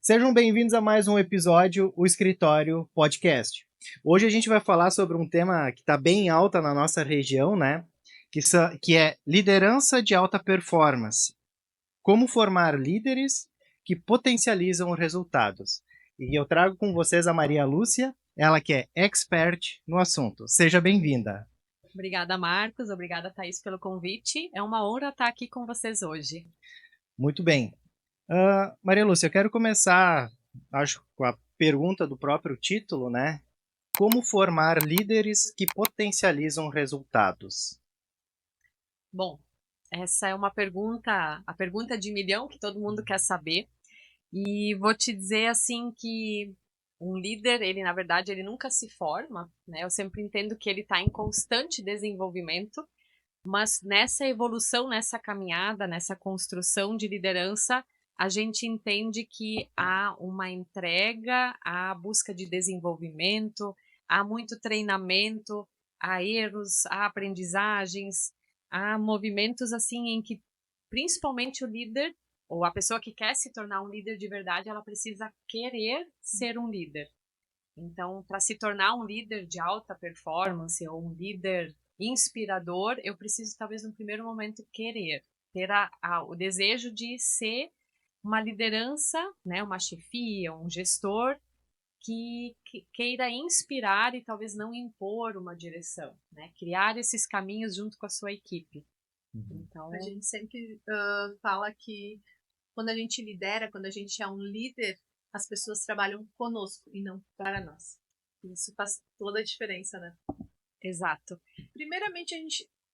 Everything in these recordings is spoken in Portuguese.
Sejam bem-vindos a mais um episódio, o Escritório Podcast. Hoje a gente vai falar sobre um tema que está bem em alta na nossa região, né? Que é liderança de alta performance. Como formar líderes que potencializam os resultados. E eu trago com vocês a Maria Lúcia, ela que é expert no assunto. Seja bem-vinda. Obrigada, Marcos. Obrigada, Thaís, pelo convite. É uma honra estar aqui com vocês hoje. Muito bem. Maria Lúcia, eu quero começar, acho, com a pergunta do próprio título, né? Como formar líderes que potencializam resultados? Bom, essa é uma pergunta, a pergunta de milhão que todo mundo quer saber. E vou te dizer assim que um líder, ele na verdade, ele nunca se forma, né? Eu sempre entendo que ele está em constante desenvolvimento, mas nessa evolução, nessa caminhada, nessa construção de liderança, a gente entende que há uma entrega, há busca de desenvolvimento, há muito treinamento, há erros, há aprendizagens, há movimentos assim em que principalmente o líder ou a pessoa que quer se tornar um líder de verdade, ela precisa querer ser um líder. Então, para se tornar um líder de alta performance ou um líder inspirador, eu preciso talvez no primeiro momento querer, ter o desejo de ser uma liderança, né, uma chefia, um gestor que queira inspirar e talvez não impor uma direção, né, criar esses caminhos junto com a sua equipe. Então, a gente sempre fala que quando a gente lidera, quando a gente é um líder, as pessoas trabalham conosco e não para nós. Isso faz toda a diferença, né? Exato. Primeiramente,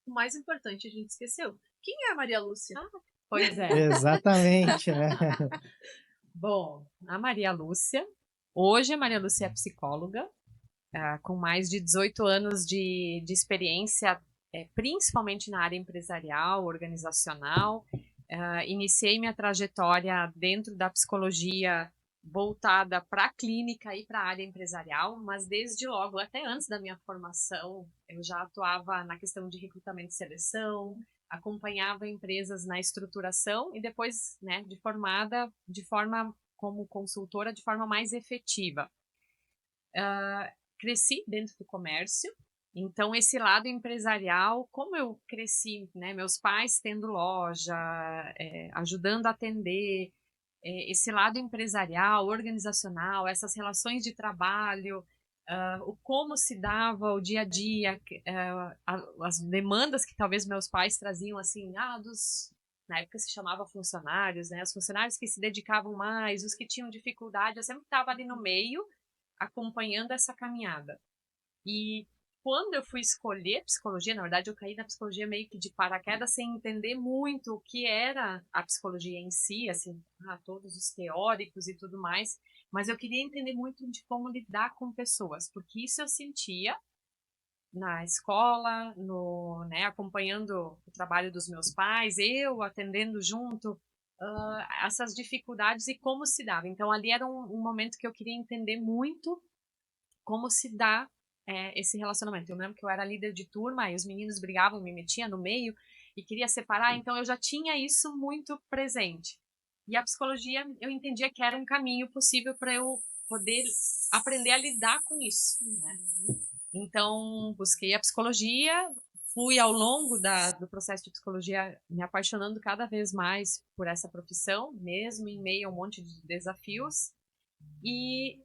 o mais importante a gente esqueceu. Quem é a Maria Lúcia? Pois é. Exatamente, né? Bom, a Maria Lúcia, hoje a Maria Lúcia é psicóloga, com mais de 18 anos de experiência, principalmente na área empresarial, organizacional. Iniciei minha trajetória dentro da psicologia voltada para a clínica e para a área empresarial, mas desde logo, até antes da minha formação, eu já atuava na questão de recrutamento e seleção, acompanhava empresas na estruturação e depois, né, de formada de forma como consultora de forma mais efetiva. Cresci dentro do comércio, então esse lado empresarial, como eu cresci, né, meus pais tendo loja, ajudando a atender, esse lado empresarial, organizacional, essas relações de trabalho, o como se dava o dia a dia, as demandas que talvez meus pais traziam, assim, na época se chamava funcionários, né, os funcionários que se dedicavam mais, os que tinham dificuldade, eu sempre estava ali no meio, acompanhando essa caminhada. E quando eu fui escolher psicologia, na verdade eu caí na psicologia meio que de paraquedas sem entender muito o que era a psicologia em si, assim, todos os teóricos e tudo mais, mas eu queria entender muito de como lidar com pessoas, porque isso eu sentia na escola, né, acompanhando o trabalho dos meus pais, eu atendendo junto, essas dificuldades e como se dava. Então ali era um momento que eu queria entender muito como se dá esse relacionamento. Eu lembro que eu era líder de turma e os meninos brigavam, me metia no meio e queria separar, então eu já tinha isso muito presente. E a psicologia, eu entendia que era um caminho possível para eu poder aprender a lidar com isso, né? Então, busquei a psicologia, fui ao longo do processo de psicologia me apaixonando cada vez mais por essa profissão, mesmo em meio a um monte de desafios. E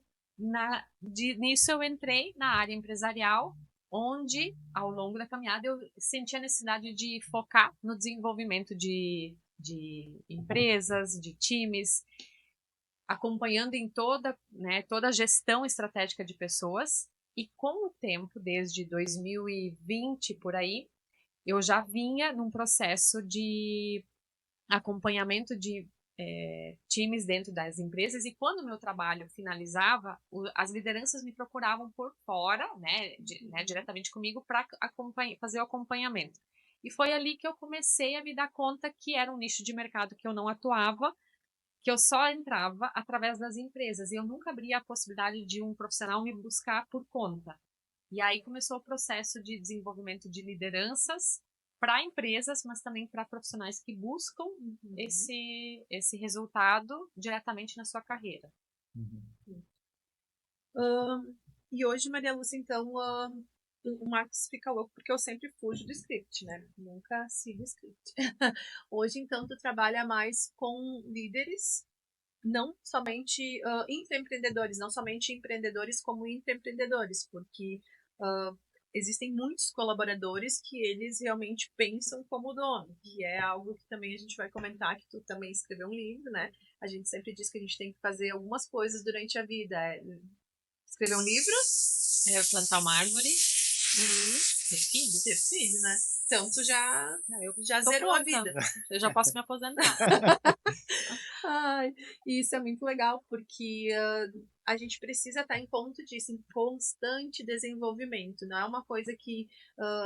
nisso eu entrei na área empresarial, onde, ao longo da caminhada, eu senti a necessidade de focar no desenvolvimento de empresas, de times, acompanhando em toda a gestão estratégica de pessoas. E com o tempo, desde 2020 por aí, eu já vinha num processo de acompanhamento de times dentro das empresas, e quando o meu trabalho finalizava, as lideranças me procuravam por fora, né, diretamente comigo, para fazer o acompanhamento. E foi ali que eu comecei a me dar conta que era um nicho de mercado que eu não atuava, que eu só entrava através das empresas, e eu nunca abria a possibilidade de um profissional me buscar por conta. E aí começou o processo de desenvolvimento de lideranças, para empresas, mas também para profissionais que buscam esse resultado diretamente na sua carreira. E hoje, Maria Lúcia, então, o Marcos fica louco porque eu sempre fujo do script, né? Nunca sigo o script. Hoje, então, tu trabalha mais com líderes, não somente intraempreendedores, não somente empreendedores como intraempreendedores, porque existem muitos colaboradores que eles realmente pensam como dono, que é algo que também a gente vai comentar, que tu também escreveu um livro, né? A gente sempre diz que a gente tem que fazer algumas coisas durante a vida. Escrever um livro, plantar uma árvore, ter filho, né? Então tu já tô zerou a pronta. vida. Eu já posso me aposentar. Ai, e isso é muito legal, porque a gente precisa estar em ponto disso, em constante desenvolvimento. Não é uma coisa que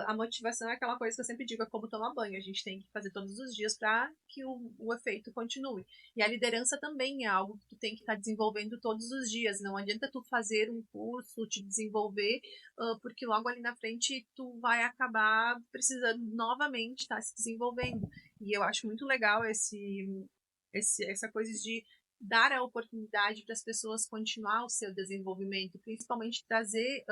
a motivação é aquela coisa que eu sempre digo, é como tomar banho. A gente tem que fazer todos os dias para que o efeito continue. E a liderança também é algo que tu tem que estar desenvolvendo todos os dias. Não adianta tu fazer um curso, te desenvolver, porque logo ali na frente tu vai acabar precisando novamente estar se desenvolvendo. E eu acho muito legal essa coisa de dar a oportunidade para as pessoas continuar o seu desenvolvimento, principalmente trazer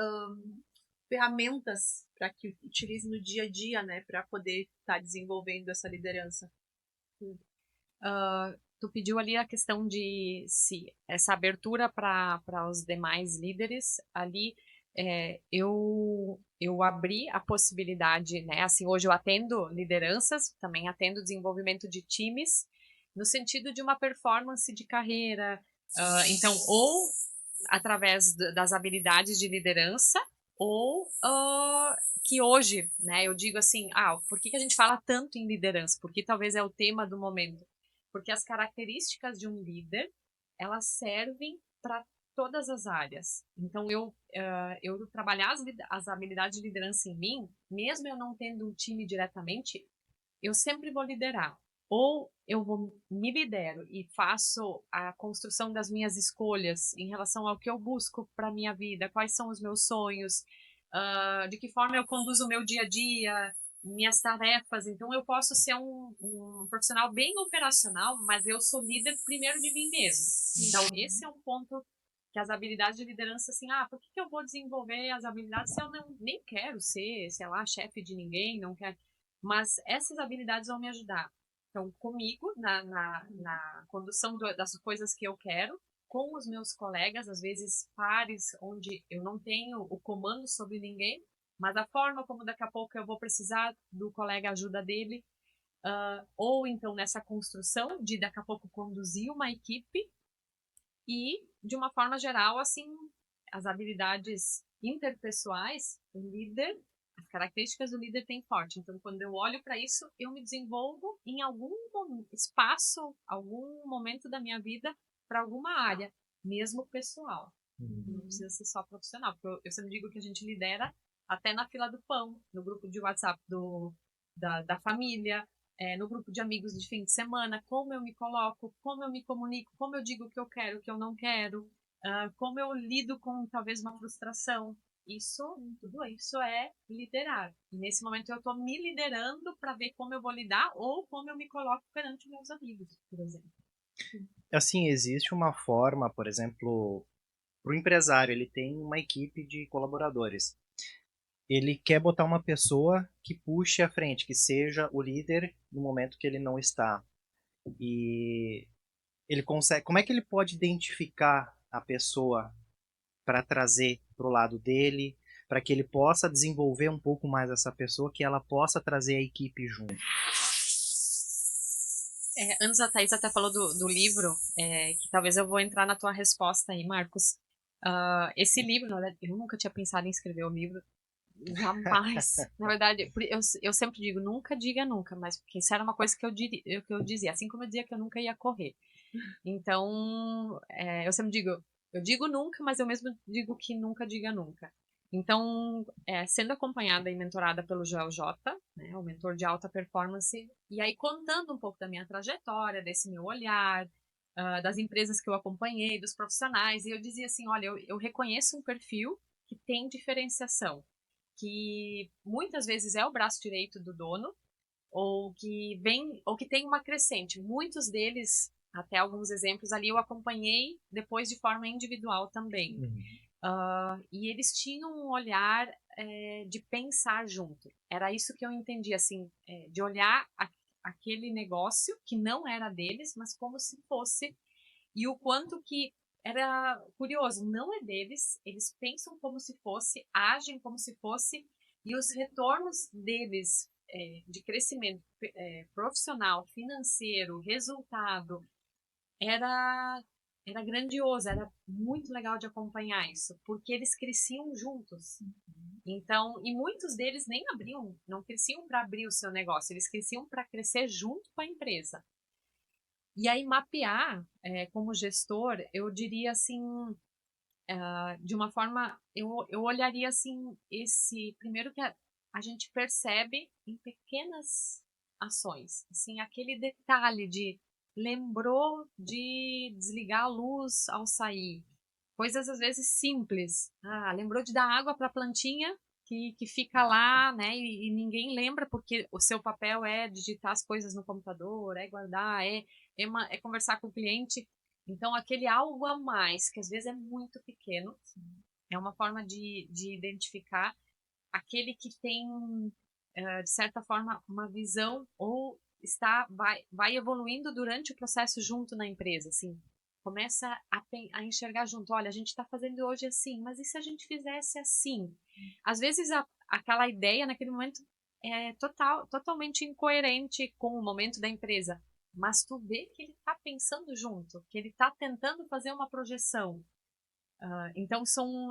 ferramentas para que utilize no dia a dia, né, para poder estar desenvolvendo essa liderança. Tu pediu ali a questão de se essa abertura para os demais líderes ali. Eu abri a possibilidade, né? Assim, hoje eu atendo lideranças, também atendo desenvolvimento de times, no sentido de uma performance de carreira. Então, ou através das habilidades de liderança, ou que hoje, né? Eu digo assim, por que a gente fala tanto em liderança? Porque talvez é o tema do momento. Porque as características de um líder, elas servem para todas as áreas. Então, eu trabalhar as habilidades de liderança em mim, mesmo eu não tendo um time diretamente, eu sempre vou liderar. Ou eu me lidero e faço a construção das minhas escolhas em relação ao que eu busco para a minha vida, quais são os meus sonhos, de que forma eu conduzo o meu dia a dia, minhas tarefas. Então, eu posso ser um profissional bem operacional, mas eu sou líder primeiro de mim mesmo. Então, esse é um ponto que as habilidades de liderança, assim, por que eu vou desenvolver as habilidades se eu nem quero ser, sei lá, chefe de ninguém, não quero. Mas essas habilidades vão me ajudar. Então, comigo, na condução das coisas que eu quero, com os meus colegas, às vezes pares, onde eu não tenho o comando sobre ninguém, mas a forma como daqui a pouco eu vou precisar do colega ajuda dele, ou então nessa construção de daqui a pouco conduzir uma equipe e, de uma forma geral, assim, as habilidades interpessoais, o líder, as características do líder tem forte. Então, quando eu olho para isso, eu me desenvolvo em algum espaço, algum momento da minha vida para alguma área, mesmo pessoal. Não precisa ser só profissional, porque eu sempre digo que a gente lidera até na fila do pão, no grupo de WhatsApp da família, no grupo de amigos de fim de semana, como eu me coloco, como eu me comunico, como eu digo o que eu quero, o que eu não quero, como eu lido com talvez uma frustração. Tudo isso é liderar. E nesse momento eu estou me liderando para ver como eu vou lidar ou como eu me coloco perante meus amigos, por exemplo. Assim, existe uma forma, por exemplo, para o empresário, ele tem uma equipe de colaboradores. Ele quer botar uma pessoa que puxe à frente, que seja o líder no momento que ele não está. E ele consegue. Como é que ele pode identificar a pessoa para trazer para o lado dele, para que ele possa desenvolver um pouco mais essa pessoa, que ela possa trazer a equipe junto? Antes a Thaís até falou do livro, que talvez eu vou entrar na tua resposta aí, Marcos. Esse livro, eu nunca tinha pensado em escrever o livro, jamais. Na verdade, eu sempre digo, nunca diga nunca, mas porque isso era uma coisa que eu dizia, assim como eu dizia que eu nunca ia correr. Então, eu sempre digo, eu digo nunca, mas eu mesmo digo que nunca diga nunca. Então, sendo acompanhada e mentorada pelo Joel J, né, o mentor de alta performance, e aí contando um pouco da minha trajetória, desse meu olhar, das empresas que eu acompanhei, dos profissionais, e eu dizia assim, olha, eu reconheço um perfil que tem diferenciação, que muitas vezes é o braço direito do dono, ou que tem uma crescente. Muitos deles, até alguns exemplos ali, eu acompanhei depois de forma individual também. E eles tinham um olhar de pensar junto. Era isso que eu entendi, assim, de olhar aquele negócio que não era deles, mas como se fosse, e o quanto que era curioso, não é deles, eles pensam como se fosse, agem como se fosse, e os retornos deles de crescimento profissional, financeiro, resultado, era grandioso, era muito legal de acompanhar isso, porque eles cresciam juntos. Então, e muitos deles nem não cresciam para abrir o seu negócio, eles cresciam para crescer junto com a empresa. E aí mapear, como gestor, eu diria assim, de uma forma, eu olharia assim, primeiro que a gente percebe em pequenas ações, assim, aquele detalhe de lembrou de desligar a luz ao sair, coisas às vezes simples, lembrou de dar água para a plantinha que fica lá, né, e ninguém lembra porque o seu papel é digitar as coisas no computador, é guardar, é conversar com o cliente. Então, aquele algo a mais, que às vezes é muito pequeno, é uma forma de identificar aquele que tem, de certa forma, uma visão ou vai evoluindo durante o processo junto na empresa, assim. Começa a enxergar junto, olha, a gente está fazendo hoje assim, mas e se a gente fizesse assim? Às vezes aquela ideia naquele momento é totalmente incoerente com o momento da empresa, mas tu vê que ele está pensando junto, que ele está tentando fazer uma projeção. Então,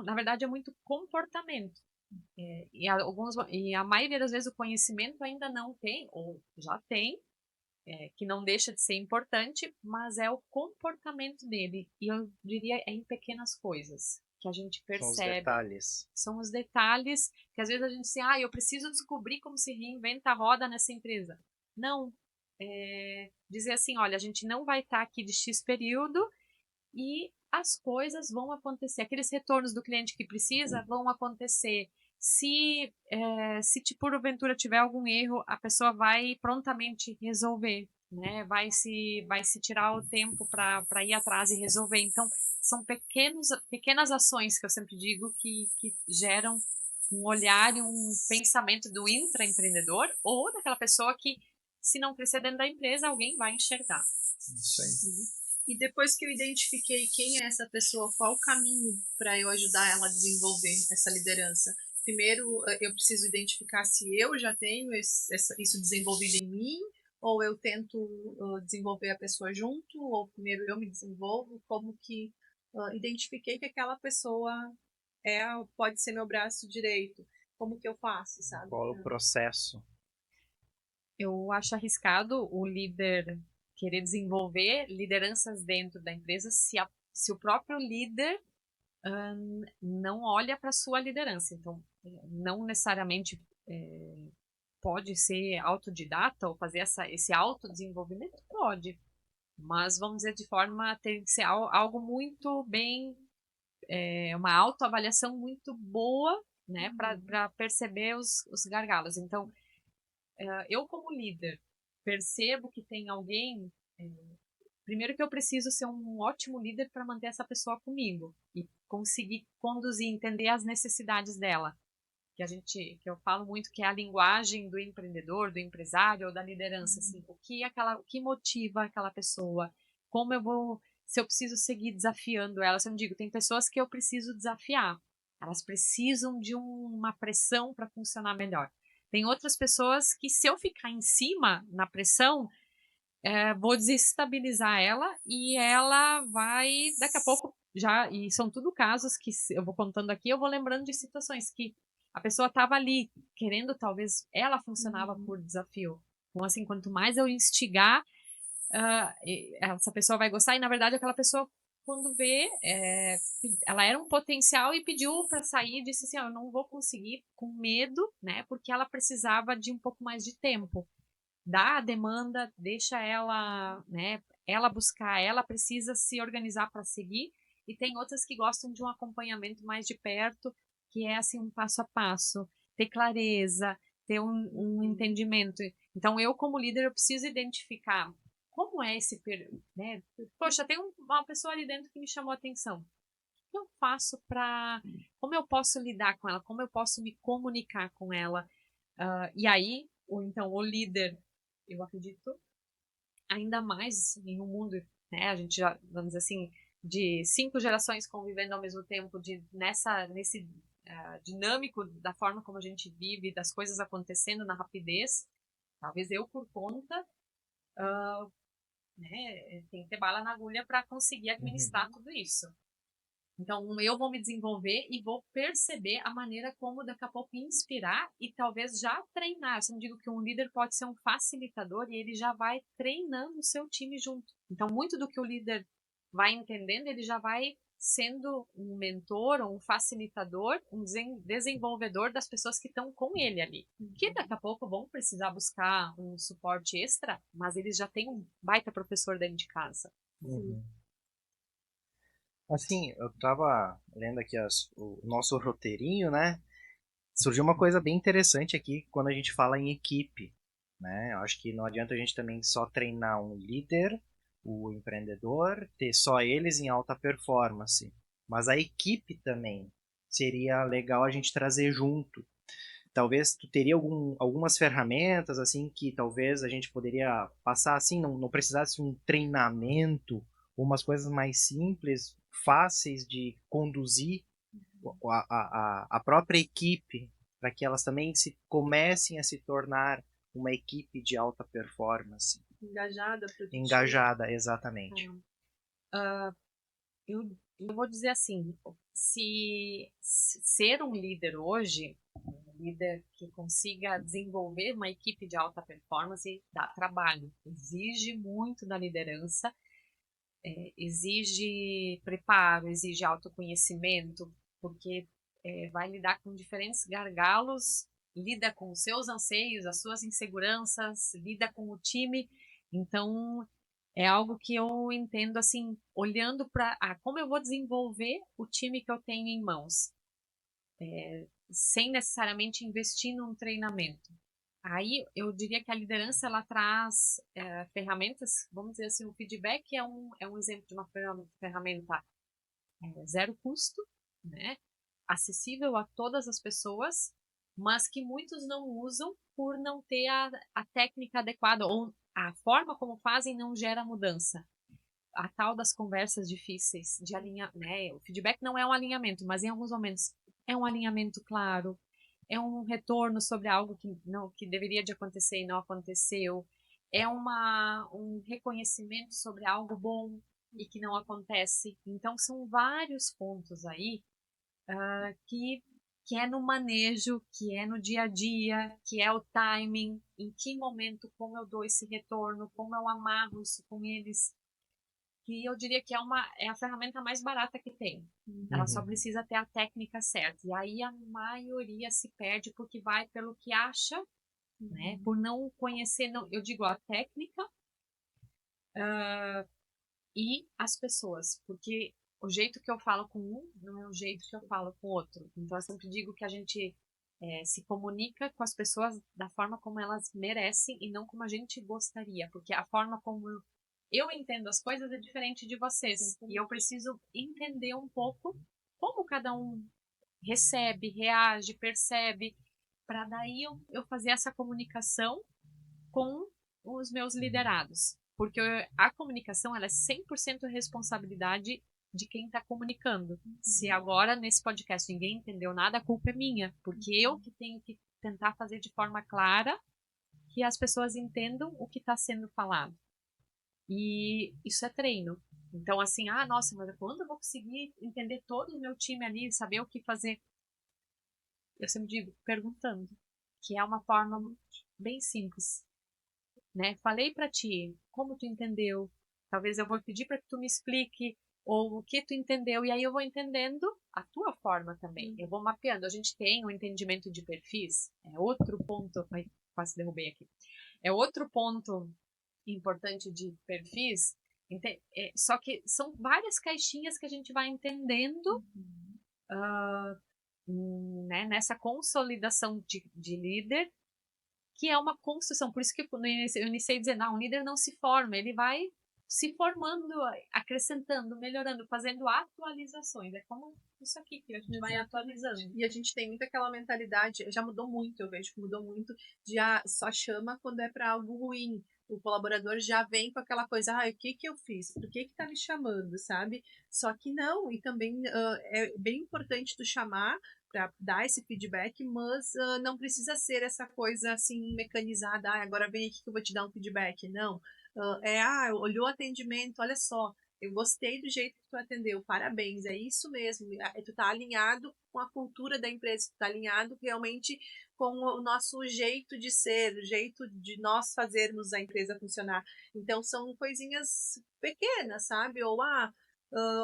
na verdade, é muito comportamento. E a maioria das vezes o conhecimento ainda não tem, ou já tem, que não deixa de ser importante, mas é o comportamento dele. E eu diria em pequenas coisas que a gente percebe. São os detalhes. São os detalhes que às vezes a gente diz, eu preciso descobrir como se reinventa a roda nessa empresa. Não. Dizer assim, olha, a gente não vai estar aqui de X período e as coisas vão acontecer. Aqueles retornos do cliente que precisa vão acontecer. Se porventura tiver algum erro, a pessoa vai prontamente resolver, né? Vai se tirar o tempo para ir atrás e resolver. Então, são pequenas ações que eu sempre digo que geram um olhar e um pensamento do intraempreendedor ou daquela pessoa que, se não crescer dentro da empresa, alguém vai enxergar. Isso aí. E depois que eu identifiquei quem é essa pessoa, qual o caminho para eu ajudar ela a desenvolver essa liderança? Primeiro, eu preciso identificar se eu já tenho isso desenvolvido em mim, ou eu tento desenvolver a pessoa junto, ou primeiro eu me desenvolvo. Como que identifiquei que aquela pessoa pode ser meu braço direito? Como que eu faço, sabe? Qual o processo? Eu acho arriscado o líder querer desenvolver lideranças dentro da empresa se o próprio líder não olha para a sua liderança. Então, não necessariamente pode ser autodidata ou fazer esse autodesenvolvimento, pode. Mas, vamos dizer, tem que ser algo muito bem, uma autoavaliação muito boa, né, para perceber os gargalos. Então, eu como líder percebo que tem alguém, primeiro que eu preciso ser um ótimo líder para manter essa pessoa comigo e conseguir conduzir, entender as necessidades dela, que eu falo muito que é a linguagem do empreendedor, do empresário ou da liderança, assim, o que motiva aquela pessoa, se eu preciso seguir desafiando ela. Se eu não digo, tem pessoas que eu preciso desafiar, elas precisam de uma pressão para funcionar melhor. Tem outras pessoas que, se eu ficar em cima na pressão, vou desestabilizar ela e ela vai, daqui a pouco, e são tudo casos que eu vou contando aqui, eu vou lembrando de situações que a pessoa estava ali querendo, talvez ela funcionava por desafio. Então, assim, quanto mais eu instigar, essa pessoa vai gostar, e na verdade aquela pessoa, quando vê, ela era um potencial e pediu para sair, disse assim, eu não vou conseguir, com medo, né, porque ela precisava de um pouco mais de tempo. Dá a demanda, deixa ela, né, ela buscar, ela precisa se organizar para seguir, e tem outras que gostam de um acompanhamento mais de perto, que é assim um passo a passo, ter clareza, ter um entendimento. Então, eu como líder, eu preciso identificar como é esse, né? Poxa, tem uma pessoa ali dentro que me chamou a atenção. O que eu faço como eu posso lidar com ela? Como eu posso me comunicar com ela? E aí, então, o líder, eu acredito, ainda mais em um mundo, né? A gente já, vamos dizer assim, de 5 gerações convivendo ao mesmo tempo, nesse dinâmico da forma como a gente vive, das coisas acontecendo na rapidez. Talvez eu, por conta, né, tem que ter bala na agulha para conseguir administrar tudo isso. Então, eu vou me desenvolver e vou perceber a maneira como daqui a pouco inspirar e talvez já treinar. Eu sempre digo que um líder pode ser um facilitador e ele já vai treinando o seu time junto. Então, muito do que o líder vai entendendo, ele já vai sendo um mentor, um facilitador, um desenvolvedor das pessoas que estão com ele ali. Que daqui a pouco vão precisar buscar um suporte extra, mas eles já têm um baita professor dentro de casa. Assim, eu tava lendo aqui o nosso roteirinho, né? Surgiu uma coisa bem interessante aqui quando a gente fala em equipe, né? Eu acho que não adianta a gente também só treinar um líder, o empreendedor, ter só eles em alta performance, mas a equipe também seria legal a gente trazer junto. Talvez tu teria algumas ferramentas assim que talvez a gente poderia passar assim, não precisasse um treinamento, umas coisas mais simples, fáceis de conduzir a própria equipe, para que elas também comecem a se tornar uma equipe de alta performance. Engajada, produtiva. Engajada, exatamente. Eu vou dizer assim, se ser um líder hoje, um líder que consiga desenvolver uma equipe de alta performance, dá trabalho, exige muito da liderança, exige preparo, exige autoconhecimento, porque vai lidar com diferentes gargalos, lida com os seus anseios, as suas inseguranças, lida com o time. Então, é algo que eu entendo assim, olhando para como eu vou desenvolver o time que eu tenho em mãos, sem necessariamente investir num treinamento. Aí eu diria que a liderança ela traz ferramentas, vamos dizer assim, o feedback é um exemplo de uma ferramenta zero custo, né? Acessível a todas as pessoas, mas que muitos não usam por não ter a técnica adequada ou a forma como fazem não gera mudança. A tal das conversas difíceis de alinhar, né? O feedback não é um alinhamento, mas em alguns momentos é um alinhamento claro, é um retorno sobre algo que deveria de acontecer e não aconteceu, é um reconhecimento sobre algo bom e que não acontece. Então são vários pontos aí que é no manejo, que é no dia a dia, que é o timing, em que momento, como eu dou esse retorno, como eu amarro isso com eles, que eu diria que é a ferramenta mais barata que tem. Ela só precisa ter a técnica certa. E aí a maioria se perde porque vai pelo que acha, né? Por não conhecer, eu digo a técnica e as pessoas, porque o jeito que eu falo com um não é o jeito que eu falo com o outro. Então eu sempre digo que a gente se comunica com as pessoas da forma como elas merecem e não como a gente gostaria, porque a forma como eu entendo as coisas é diferente de vocês. E eu preciso entender um pouco como cada um recebe, reage, percebe, para daí eu fazer essa comunicação com os meus liderados. Porque a comunicação ela é 100% responsabilidade de quem está comunicando. Se agora nesse podcast ninguém entendeu nada, a culpa é minha, porque eu que tenho que tentar fazer de forma clara que as pessoas entendam o que está sendo falado. E isso é treino. Então, assim, nossa, mas quando eu vou conseguir entender todo o meu time ali, saber o que fazer? Eu sempre digo, perguntando, que é uma forma bem simples, né? Falei para ti, como tu entendeu? Talvez eu vou pedir para que tu me explique ou o que tu entendeu, e aí eu vou entendendo a tua forma também. Eu vou mapeando. A gente tem um entendimento de perfis, é outro ponto. Ai, quase derrubei aqui. É outro ponto importante de perfis, só que são várias caixinhas que a gente vai entendendo né, nessa consolidação de líder que é uma construção. Por isso que eu iniciei dizendo, um líder não se forma, ele vai se formando, acrescentando, melhorando, fazendo atualizações. É como isso aqui, que a gente vai atualizando. E a gente tem muito aquela mentalidade, já mudou muito, eu vejo que mudou muito, de só chama quando é para algo ruim. O colaborador já vem com aquela coisa, o que eu fiz? Por que tá me chamando, sabe? Só que não, e também é bem importante tu chamar para dar esse feedback, mas não precisa ser essa coisa assim mecanizada, agora vem aqui que eu vou te dar um feedback. Não, olhou o atendimento, olha só, eu gostei do jeito que tu atendeu, parabéns, é isso mesmo. Tu tá alinhado com a cultura da empresa, tu tá alinhado realmente com o nosso jeito de ser, o jeito de nós fazermos a empresa funcionar. Então, são coisinhas pequenas, sabe? Ou,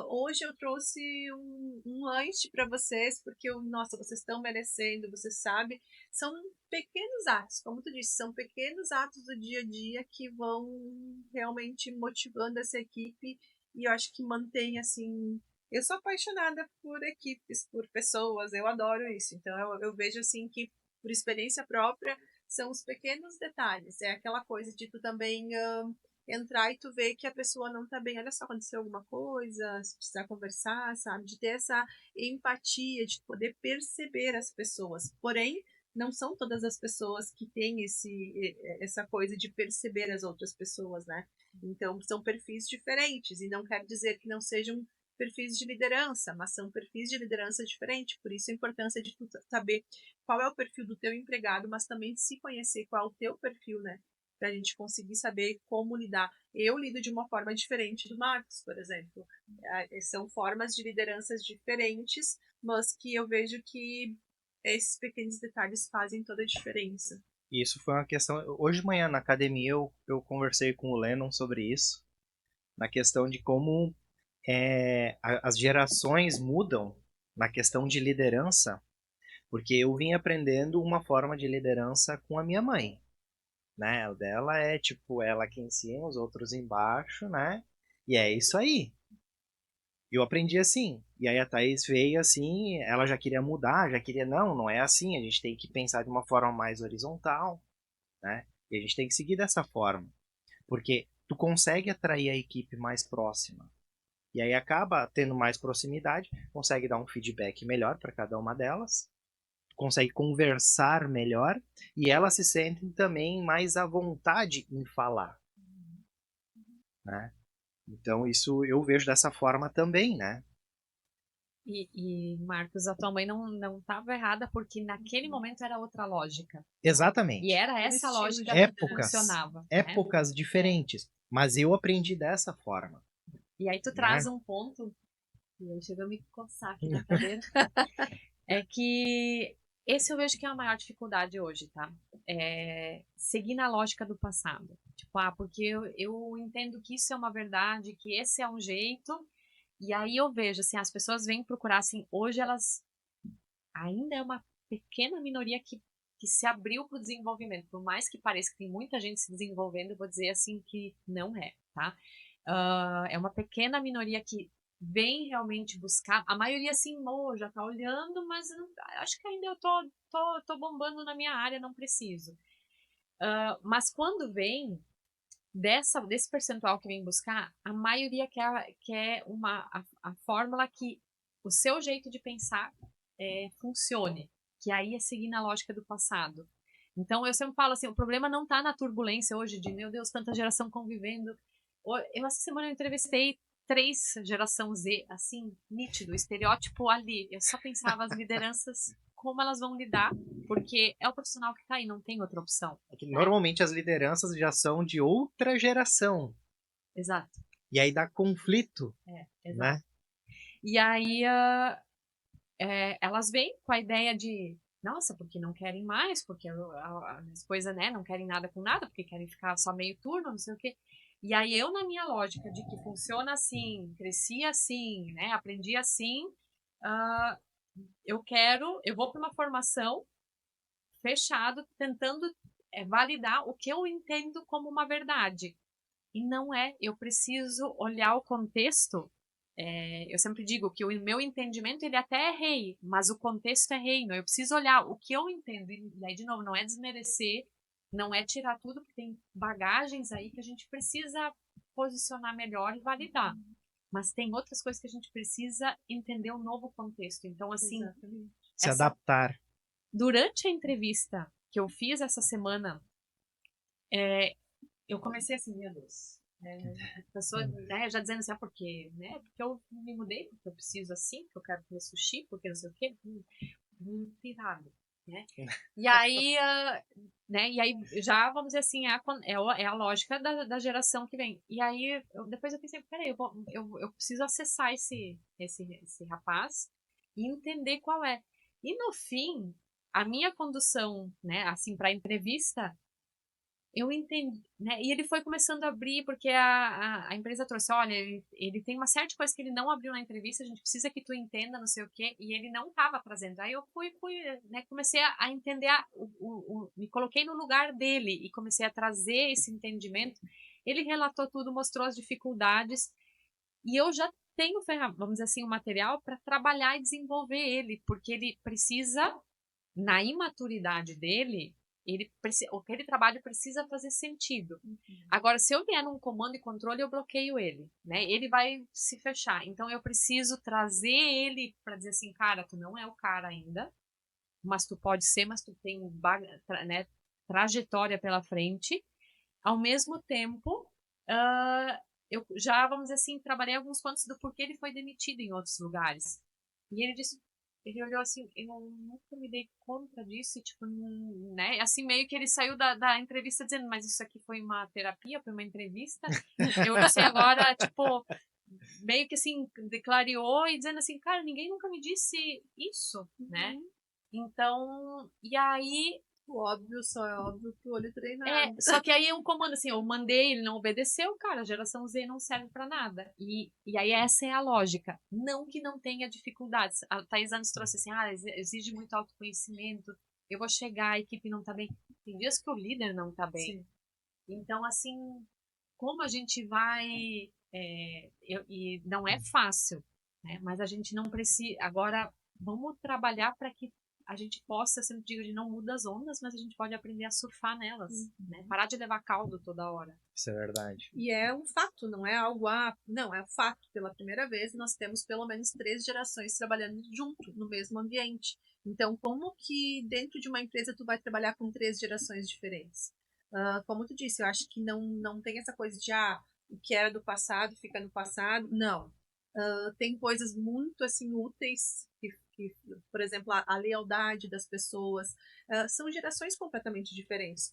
hoje eu trouxe um lanche para vocês, porque, nossa, vocês estão merecendo, você sabe. São pequenos atos, como tu disse, são pequenos atos do dia a dia que vão realmente motivando essa equipe. E eu acho que mantém, assim... Eu sou apaixonada por equipes, por pessoas, eu adoro isso. Então, eu vejo, assim, que, por experiência própria, são os pequenos detalhes. É aquela coisa de tu também entrar e tu ver que a pessoa não tá bem. Olha só, aconteceu alguma coisa, se precisar conversar, sabe? De ter essa empatia, de poder perceber as pessoas. Porém, não são todas as pessoas que têm essa coisa de perceber as outras pessoas, né? Então, são perfis diferentes, e não quer dizer que não sejam perfis de liderança, mas são perfis de liderança diferentes. Por isso a importância de tu saber qual é o perfil do teu empregado, mas também se conhecer qual é o teu perfil, né? Para a gente conseguir saber como lidar. Eu lido de uma forma diferente do Marcos, por exemplo. São formas de lideranças diferentes, mas que eu vejo que esses pequenos detalhes fazem toda a diferença. Isso foi uma questão... Hoje de manhã na academia eu conversei com o Lennon sobre isso, na questão de como as gerações mudam na questão de liderança, porque eu vim aprendendo uma forma de liderança com a minha mãe, né? O dela é tipo ela aqui em cima, os outros embaixo, né? E é isso aí. Eu aprendi assim. E aí a Thaís veio assim, ela já queria mudar, já queria, não é assim, a gente tem que pensar de uma forma mais horizontal, né? E a gente tem que seguir dessa forma. Porque tu consegue atrair a equipe mais próxima. E aí acaba tendo mais proximidade, consegue dar um feedback melhor para cada uma delas, consegue conversar melhor e elas se sentem também mais à vontade em falar, né? Então isso eu vejo dessa forma também, né? E Marcos, a tua mãe não estava errada, porque naquele momento era outra lógica. Exatamente. E era essa lógica que funcionava. Épocas diferentes, mas eu aprendi dessa forma. E aí tu traz um ponto, e chegou a me coçar aqui na cadeira, é que esse eu vejo que é a maior dificuldade hoje, tá? É seguir na lógica do passado. Tipo, porque eu entendo que isso é uma verdade, que esse é um jeito, e aí eu vejo, assim, as pessoas vêm procurar, assim, hoje elas ainda é uma pequena minoria que se abriu para o desenvolvimento. Por mais que pareça que tem muita gente se desenvolvendo, eu vou dizer, assim, que não é, tá? É uma pequena minoria que vem realmente buscar. A maioria, assim, já tá olhando, mas acho que ainda eu tô bombando na minha área, não preciso. Mas quando vem desse percentual que vem buscar, a maioria quer a fórmula que o seu jeito de pensar funcione, que aí é seguir na lógica do passado. Então, eu sempre falo assim, o problema não está na turbulência hoje de, meu Deus, tanta geração convivendo. Essa semana eu entrevistei 3 geração Z, assim, nítido, estereótipo ali. Eu só pensava as lideranças, como elas vão lidar, porque é o profissional que está aí, não tem outra opção. É que normalmente as lideranças já são de outra geração. Exato. E aí dá conflito, exato. né? E aí elas vêm com a ideia de, nossa, porque não querem mais, porque as coisas, né, não querem nada com nada, porque querem ficar só meio turno, não sei o quê. E aí eu, na minha lógica de que funciona assim, cresci assim, né, aprendi assim, eu vou para uma formação fechado, tentando validar o que eu entendo como uma verdade. E não é, eu preciso olhar o contexto. Eu sempre digo que o meu entendimento ele até é rei, mas o contexto é reino. Eu preciso olhar o que eu entendo. E aí, de novo, não é desmerecer Não é tirar tudo, porque tem bagagens aí que a gente precisa posicionar melhor e validar. Mas tem outras coisas que a gente precisa entender um novo contexto. Então, assim, Se adaptar. Durante a entrevista que eu fiz essa semana, eu comecei assim, meu Deus. A pessoa, né, já dizendo assim, por quê? Né? Porque eu me mudei, porque eu preciso assim, porque eu quero comer sushi, porque não sei o quê. Pirado, né? E aí, né? E aí já, vamos dizer assim, é a lógica da geração que vem. E aí, depois eu pensei, peraí, eu preciso acessar esse rapaz e entender qual é. E no fim, a minha condução, né, assim, para a entrevista, eu entendi, né? E ele foi começando a abrir, porque a empresa trouxe, olha, ele tem uma série de coisas que ele não abriu na entrevista, a gente precisa que tu entenda, não sei o quê, e ele não estava trazendo. Aí eu fui né, comecei a entender, me coloquei no lugar dele e comecei a trazer esse entendimento. Ele relatou tudo, mostrou as dificuldades, e eu já tenho, vamos dizer assim, o material para trabalhar e desenvolver ele, porque ele precisa, na imaturidade dele, aquele trabalho precisa fazer sentido. Agora, se eu vier num comando e controle, eu bloqueio ele, né? Ele vai se fechar. Então, eu preciso trazer ele para dizer assim, cara, tu não é o cara ainda, mas tu pode ser, mas tu tem né, trajetória pela frente. Ao mesmo tempo, eu já, vamos dizer assim, trabalhei alguns pontos do porquê ele foi demitido em outros lugares. E ele disse, ele olhou assim, eu nunca me dei conta disso, tipo, né? Assim, meio que ele saiu da entrevista dizendo, mas isso aqui foi uma terapia, foi uma entrevista. Eu sei agora, tipo, meio que assim, declarou e dizendo assim, cara, ninguém nunca me disse isso, né? Então, e aí O óbvio só é óbvio pro olho treinado. só que aí um comando assim, eu mandei, ele não obedeceu, cara, a geração Z não serve pra nada. E aí essa é a lógica. Não que não tenha dificuldades. A Thais antes trouxe assim, exige muito autoconhecimento, eu vou chegar, a equipe não tá bem. Tem dias que o líder não tá bem. Sim. Então, assim, como a gente vai... e não é fácil, né? Mas a gente não precisa... Agora, vamos trabalhar para que a gente possa, sempre digo, de não muda as ondas, mas a gente pode aprender a surfar nelas, né? Parar de levar caldo toda hora. Isso é verdade. E é um fato, não é algo, não, é um fato. Pela primeira vez, nós temos pelo menos 3 gerações trabalhando junto, no mesmo ambiente. Então, como que dentro de uma empresa tu vai trabalhar com 3 gerações diferentes? Como tu disse, eu acho que não tem essa coisa de, o que era do passado fica no passado. Não. Tem coisas muito, assim, úteis que, por exemplo, a lealdade das pessoas, são gerações completamente diferentes.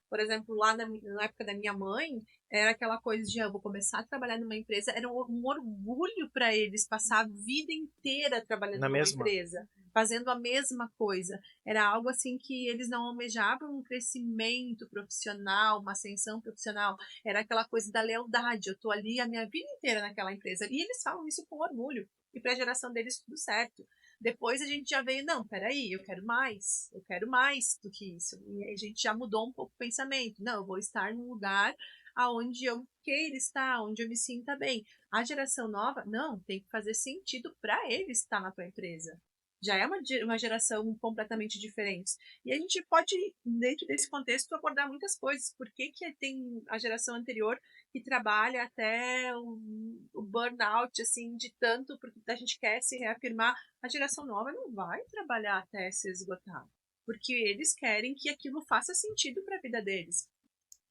Por exemplo, lá na época da minha mãe, era aquela coisa de, eu vou começar a trabalhar numa empresa, era um orgulho para eles passar a vida inteira trabalhando numa empresa, fazendo a mesma coisa. Era algo assim que eles não almejavam um crescimento profissional, uma ascensão profissional, era aquela coisa da lealdade, eu tô ali a minha vida inteira naquela empresa, e eles falam isso com orgulho, e para a geração deles tudo certo. Depois a gente já veio, não, peraí, eu quero mais do que isso. E a gente já mudou um pouco o pensamento. Não, eu vou estar num lugar aonde eu queira estar, onde eu me sinta bem. A geração nova, não, tem que fazer sentido para ele estar na tua empresa. Já é uma geração completamente diferente. E a gente pode, dentro desse contexto, abordar muitas coisas. Por que tem a geração anterior que trabalha até o burnout, assim, de tanto, porque a gente quer se reafirmar. A geração nova não vai trabalhar até se esgotar, porque eles querem que aquilo faça sentido para a vida deles.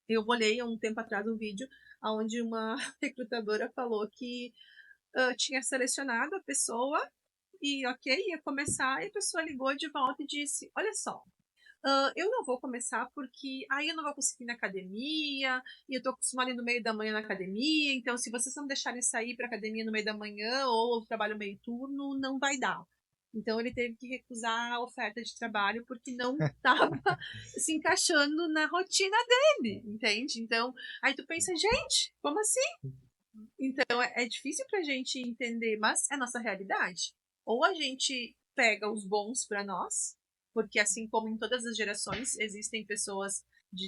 Eu olhei há um tempo atrás um vídeo onde uma recrutadora falou que tinha selecionado a pessoa e ia começar, e a pessoa ligou de volta e disse, olha só, eu não vou começar porque aí eu não vou conseguir ir na academia, e eu tô acostumada no meio da manhã na academia, então se vocês não deixarem sair para academia no meio da manhã ou trabalho meio turno, não vai dar. Então ele teve que recusar a oferta de trabalho porque não estava se encaixando na rotina dele, entende? Então, aí tu pensa, gente, como assim? Então é difícil pra gente entender, mas é a nossa realidade. Ou a gente pega os bons para nós, porque assim como em todas as gerações existem pessoas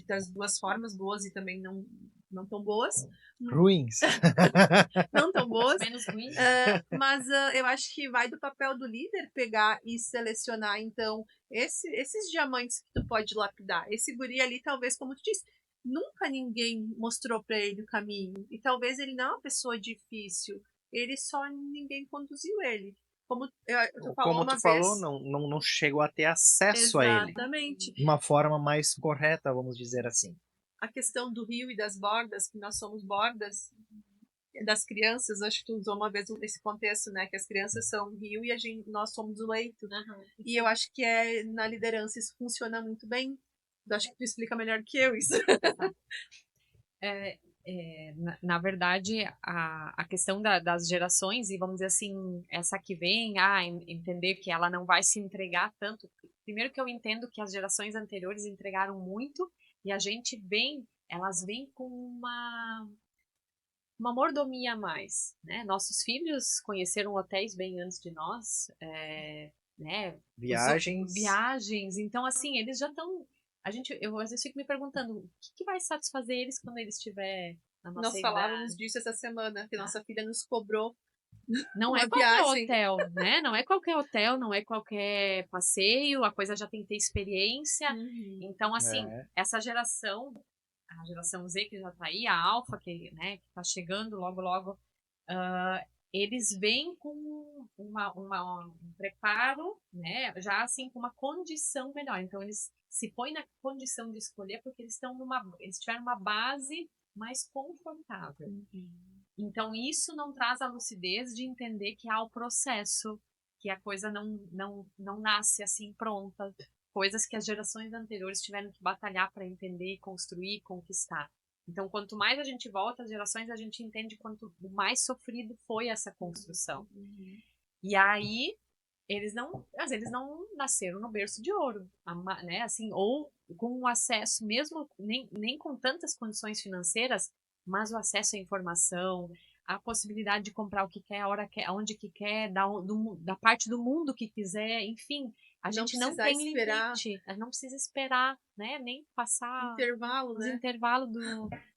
das duas formas, boas e também não tão boas. Ruins. Não tão boas. Menos ruins. Mas eu acho que vai do papel do líder pegar e selecionar, então, esses diamantes que tu pode lapidar. Esse guri ali, talvez, como tu disse, nunca ninguém mostrou para ele o caminho. E talvez ele não é uma pessoa difícil. Ninguém conduziu ele. Como tu falou Como uma tu falou, vez. não chegou a ter acesso a ele. Exatamente. De uma forma mais correta, vamos dizer assim. A questão do rio e das bordas, que nós somos bordas das crianças, acho que tu usou uma vez esse contexto, né? Que as crianças são o rio e nós somos o leito. Uhum. E eu acho que na liderança isso funciona muito bem. Eu acho que tu explica melhor que eu isso. Na verdade, a questão das gerações, e vamos dizer assim, essa que vem, entender que ela não vai se entregar tanto. Primeiro que eu entendo que as gerações anteriores entregaram muito, e a gente elas vêm com uma mordomia a mais, né? Nossos filhos conheceram hotéis bem antes de nós, né? Viagens, então assim, eles já estão. Eu às vezes fico me perguntando o que vai satisfazer eles quando eles estiver na nossa idade. Nós falávamos disso essa semana, que nossa filha nos cobrou. Não é qualquer hotel, né? Não é qualquer hotel, não é qualquer passeio, a coisa já tem que ter experiência. Então, assim, essa geração, a geração Z que já tá aí, a Alfa, que, né, que tá chegando logo, eles vêm com um preparo, né, já assim, com uma condição melhor. Então, eles se põem na condição de escolher porque eles tiveram uma base mais confortável. Então, isso não traz a lucidez de entender que há o processo, que a coisa não nasce assim pronta. Coisas que as gerações anteriores tiveram que batalhar para entender, construir, conquistar. Então, quanto mais a gente volta às gerações, a gente entende quanto mais sofrido foi essa construção. E aí, eles não nasceram no berço de ouro, né? Assim, ou com um acesso, mesmo nem com tantas condições financeiras, mas o acesso à informação, a possibilidade de comprar o que quer, a hora que quer, onde que quer, da parte do mundo que quiser, enfim, a gente não tem limite, a gente não precisa esperar, né? Nem passar intervalo, os né? intervalos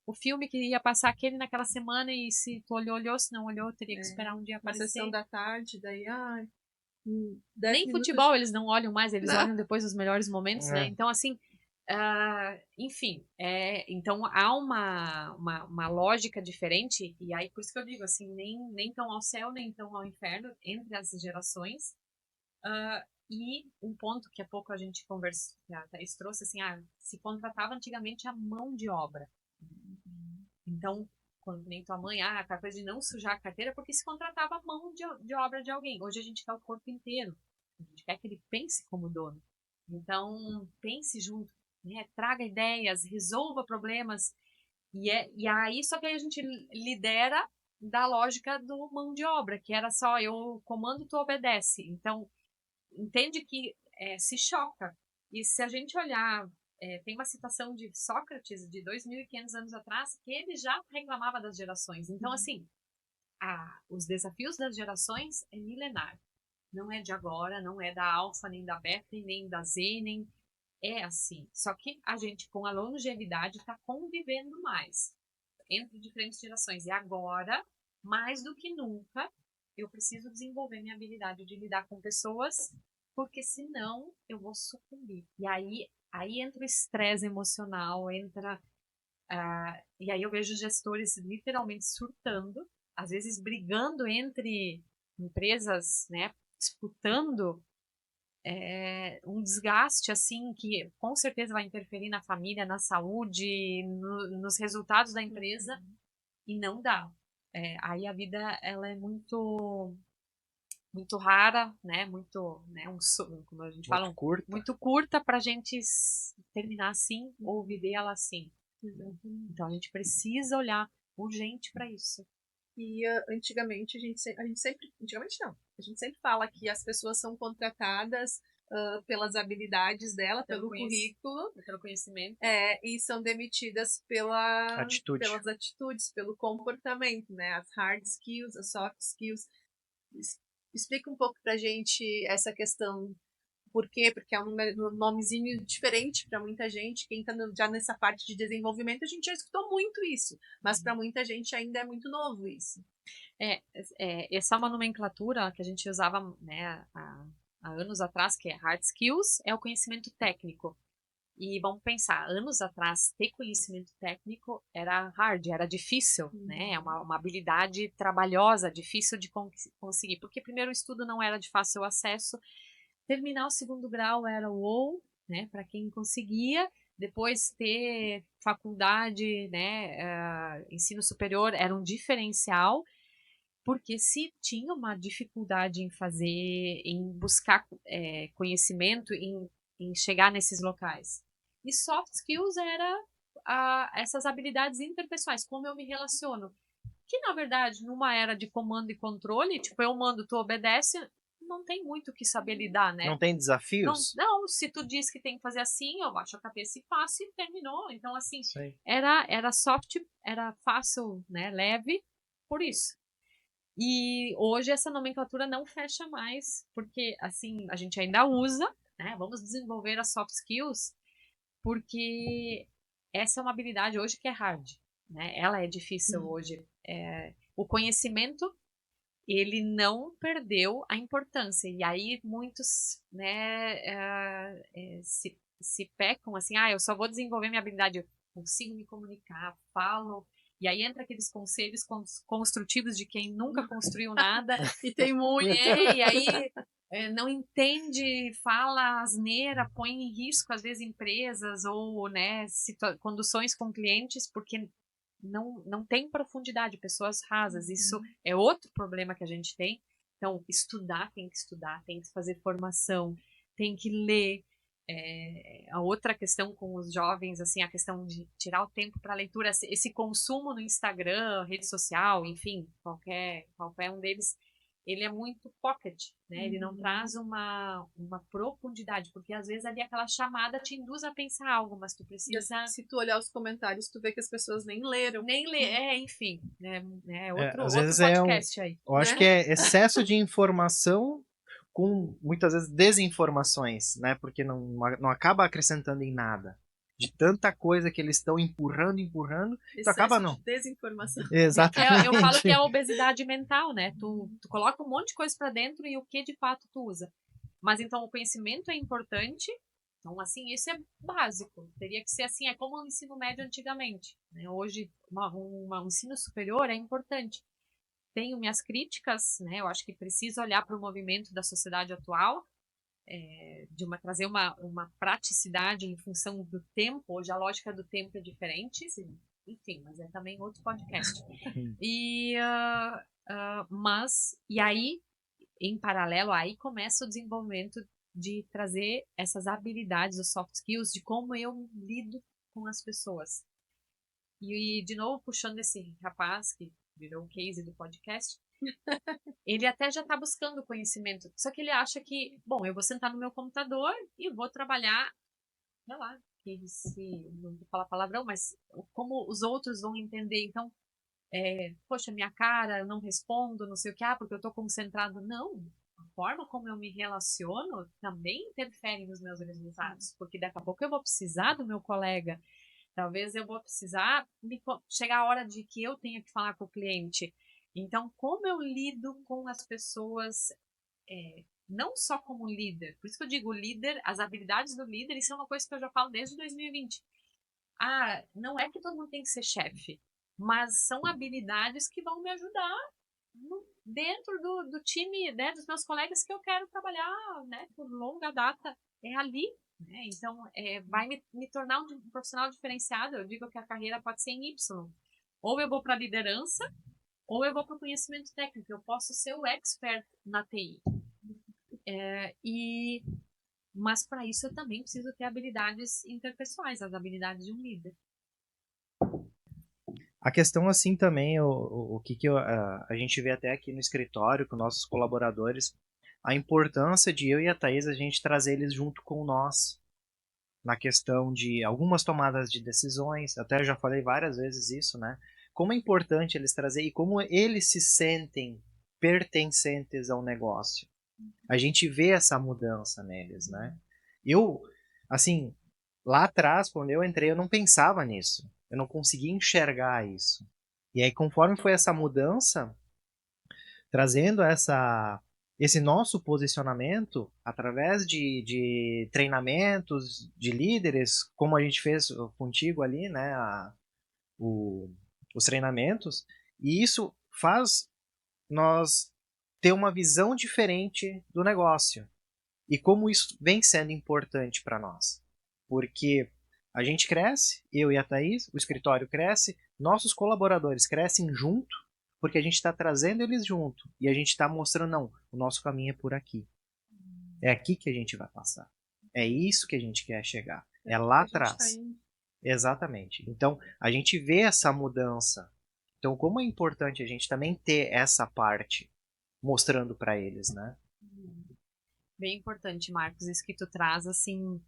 o filme que ia passar aquele naquela semana e se tu olhou, se não olhou, teria que esperar um dia aparecer. Na sessão da tarde, daí, nem futebol eles não olham mais, eles olham depois os melhores momentos, né? Então, assim, enfim, então há uma lógica diferente, e aí por isso que eu digo, assim, nem tão ao céu, nem tão ao inferno, entre as gerações. E um ponto que há pouco a gente conversou, a Thaís trouxe, assim, se contratava antigamente a mão de obra. Então, quando nem tua mãe, aquela coisa de não sujar a carteira, porque se contratava a mão de obra de alguém. Hoje a gente quer o corpo inteiro. A gente quer que ele pense como dono. Então, pense junto, né? Traga ideias, resolva problemas. E aí, só que aí a gente lidera da lógica do mão de obra, que era só eu comando, tu obedece. Então, entende que se choca. E se a gente olhar, tem uma citação de Sócrates de 2.500 anos atrás que ele já reclamava das gerações. Então, assim, os desafios das gerações é milenar. Não é de agora, não é da alfa, nem da beta, nem da z, nem é assim. Só que a gente, com a longevidade, está convivendo mais entre diferentes gerações. E agora, mais do que nunca, eu preciso desenvolver minha habilidade de lidar com pessoas, porque senão eu vou sucumbir. E aí entra o estresse emocional, e aí eu vejo gestores literalmente surtando, às vezes brigando entre empresas, né, disputando um desgaste assim que com certeza vai interferir na família, na saúde, nos resultados da empresa, e não dá. Aí a vida ela é muito rara, né? Muito, né? Como a gente fala, muito curta para a gente terminar assim ou viver ela assim. Então a gente precisa olhar urgente para isso. E antigamente a gente sempre, antigamente não, a gente sempre fala que as pessoas são contratadas pelas habilidades dela, pelo currículo, pelo conhecimento, e são demitidas pelas atitudes, pelo comportamento, né? As hard skills, as soft skills. Explica um pouco pra gente essa questão, Por quê? Porque é um nomezinho diferente para muita gente. Quem está já nessa parte de desenvolvimento, a gente já escutou muito isso, mas para muita gente ainda é muito novo isso. Essa é uma nomenclatura que a gente usava, né, há anos atrás, que é hard skills, é o conhecimento técnico. E vamos pensar, anos atrás, ter conhecimento técnico era hard, era difícil, né? É uma habilidade trabalhosa, difícil de conseguir, porque primeiro o estudo não era de fácil acesso, terminar o segundo grau era o ou, né, para quem conseguia, depois ter faculdade, né, ensino superior era um diferencial, porque se tinha uma dificuldade em fazer, em buscar conhecimento, em chegar nesses locais. E soft skills era essas habilidades interpessoais, como eu me relaciono. Que, na verdade, numa era de comando e controle, tipo, eu mando, tu obedece, não tem muito o que saber lidar, né? Não tem desafios? Não, se tu diz que tem que fazer assim, eu baixo a cabeça e faço e terminou. Então, assim, Sei. era soft, era fácil, né, leve, por isso. E hoje essa nomenclatura não fecha mais, porque, assim, a gente ainda usa, né? Vamos desenvolver as soft skills, porque essa é uma habilidade hoje que é hard, né? Ela é difícil hoje. O conhecimento, ele não perdeu a importância. E aí muitos, né, se pecam assim, eu só vou desenvolver minha habilidade, eu consigo me comunicar, falo. E aí entra aqueles conselhos construtivos de quem nunca construiu nada. E tem muito. E aí não entende, fala asneira, põe em risco, às vezes, empresas ou, né, conduções com clientes, porque não tem profundidade, pessoas rasas. Isso é outro problema que a gente tem. Então, estudar, tem que fazer formação, tem que ler. A outra questão com os jovens, assim, a questão de tirar o tempo para leitura, esse consumo no Instagram, rede social, enfim, qualquer um deles, ele é muito pocket, né? Ele não traz uma profundidade, porque às vezes ali aquela chamada te induz a pensar algo, mas tu precisa... Se tu olhar os comentários, tu vê que as pessoas nem leram. Nem ler, enfim, outro Às vezes podcast aí. eu acho que é excesso de informação com, muitas vezes, desinformações, né? Porque não acaba acrescentando em nada. De tanta coisa que eles estão empurrando, tu acaba não. De desinformação. Exatamente. Eu falo que é a obesidade mental, né? Tu coloca um monte de coisa para dentro e o que de fato tu usa. Mas então o conhecimento é importante. Então, assim, isso é básico. Teria que ser assim, é como o ensino médio antigamente, né? Hoje, um ensino superior é importante. Tenho minhas críticas, né? Eu acho que preciso olhar para o movimento da sociedade atual, trazer uma praticidade em função do tempo. Hoje a lógica do tempo é diferente, enfim, mas é também outro podcast. E aí, em paralelo, aí começa o desenvolvimento de trazer essas habilidades, os soft skills, de como eu lido com as pessoas. E de novo, puxando esse rapaz que virou o case do podcast, ele até já está buscando conhecimento, só que ele acha que, bom, eu vou sentar no meu computador e vou trabalhar, sei lá, não vou falar palavrão, mas como os outros vão entender. Então, poxa, minha cara, eu não respondo, não sei o que, porque eu estou concentrado. Não, a forma como eu me relaciono também interfere nos meus resultados, porque daqui a pouco eu vou precisar do meu colega. Talvez eu vou precisar chegar a hora de que eu tenha que falar com o cliente. Então, como eu lido com as pessoas, não só como líder, por isso que eu digo líder, as habilidades do líder, isso é uma coisa que eu já falo desde 2020. Não é que todo mundo tem que ser chefe, mas são habilidades que vão me ajudar dentro do time, né, dos meus colegas que eu quero trabalhar, né, por longa data. É ali. Então, vai me tornar um profissional diferenciado. Eu digo que a carreira pode ser em Y. Ou eu vou para a liderança, ou eu vou para o conhecimento técnico. Eu posso ser o expert na TI. Mas para isso eu também preciso ter habilidades interpessoais, as habilidades de um líder. A questão, assim, também, o que a gente vê até aqui no escritório com nossos colaboradores, a importância de eu e a Thaís, a gente trazer eles junto com nós na questão de algumas tomadas de decisões. Até eu já falei várias vezes isso, né? Como é importante eles trazerem e como eles se sentem pertencentes ao negócio. A gente vê essa mudança neles, né? Eu, assim, lá atrás, quando eu entrei, eu não pensava nisso. Eu não conseguia enxergar isso. E aí, conforme foi essa mudança, trazendo esse nosso posicionamento através de treinamentos de líderes, como a gente fez contigo ali, né? O, os treinamentos, e isso faz nós ter uma visão diferente do negócio. E como isso vem sendo importante para nós. Porque a gente cresce, eu e a Thaís, o escritório cresce, nossos colaboradores crescem junto, porque a gente está trazendo eles junto. E a gente está mostrando, não, o nosso caminho é por aqui. É aqui que a gente vai passar. É isso que a gente quer chegar. É lá atrás. Exatamente. Então, a gente vê essa mudança. Então, como é importante a gente também ter essa parte mostrando para eles, né? Bem importante, Marcos, isso que tu traz, assim,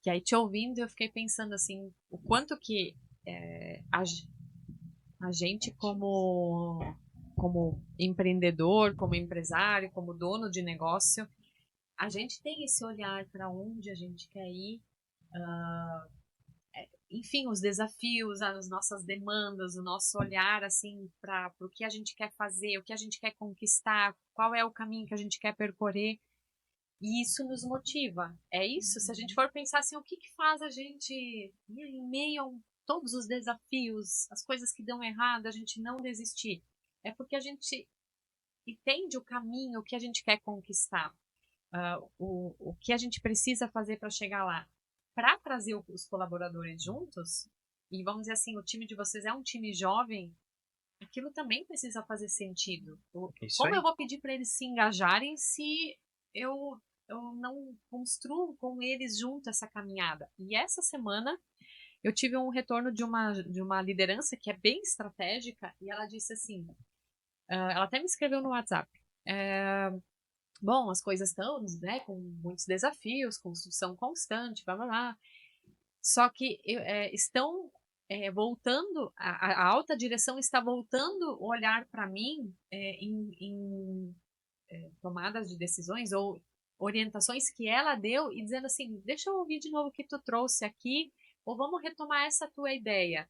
que aí te ouvindo eu fiquei pensando, assim, o quanto que a gente como empreendedor, como empresário, como dono de negócio, a gente tem esse olhar para onde a gente quer ir, enfim, os desafios, as nossas demandas, o nosso olhar assim para o que a gente quer fazer, o que a gente quer conquistar, qual é o caminho que a gente quer percorrer. E isso nos motiva. É isso? Se a gente for pensar assim, o que que faz a gente, em meio a todos os desafios, as coisas que dão errado, a gente não desistir? É porque a gente entende o caminho, o que a gente quer conquistar, o que a gente precisa fazer para chegar lá. Para trazer os colaboradores juntos, e vamos dizer assim, o time de vocês é um time jovem, aquilo também precisa fazer sentido. Como eu vou pedir para eles se engajarem se eu, eu não construo com eles junto essa caminhada? E essa semana eu tive um retorno de uma liderança que é bem estratégica e ela disse assim, ela até me escreveu no WhatsApp, bom, as coisas estão, né, com muitos desafios, construção constante, blá blá blá. Só que estão voltando, a alta direção está voltando o olhar para mim em tomadas de decisões ou orientações que ela deu e dizendo assim, deixa eu ouvir de novo o que tu trouxe aqui, ou vamos retomar essa tua ideia.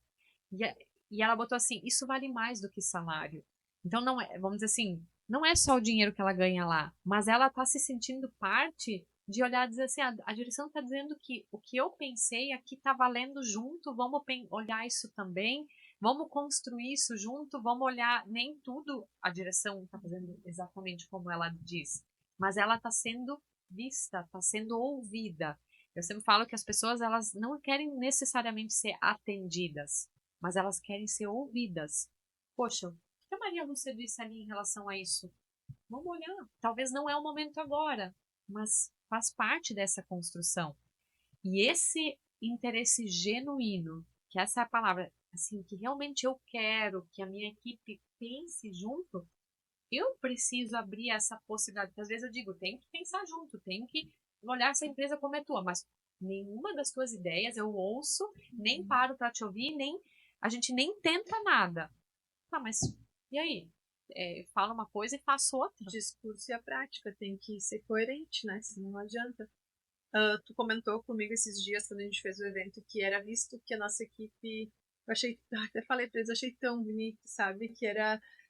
E ela botou assim, isso vale mais do que salário. Então não é, vamos dizer assim, não é só o dinheiro que ela ganha lá, mas ela está se sentindo parte de olhar e dizer assim, a direção está dizendo que o que eu pensei aqui está valendo junto, vamos olhar isso também, vamos construir isso junto, vamos olhar, nem tudo a direção está fazendo exatamente como ela diz, mas ela está sendo vista, está sendo ouvida. Eu sempre falo que as pessoas elas não querem necessariamente ser atendidas, mas elas querem ser ouvidas. Poxa, o que a Maria Lúcia disse ali em relação a isso? Vamos olhar. Talvez não é o momento agora, mas faz parte dessa construção. E esse interesse genuíno, que essa é a palavra, assim, que realmente eu quero que a minha equipe pense junto, eu preciso abrir essa possibilidade. Porque às vezes eu digo, tem que pensar junto, tem que olhar essa empresa como é tua, mas nenhuma das tuas ideias eu ouço, nem paro para te ouvir, nem a gente nem tenta nada. Tá, mas e aí? Fala uma coisa e faço outra. O discurso e a prática tem que ser coerente, né? Senão não adianta. Tu comentou comigo esses dias, quando a gente fez o evento, que era visto que a nossa equipe, eu achei, até falei pra eles, achei tão bonito, sabe? Que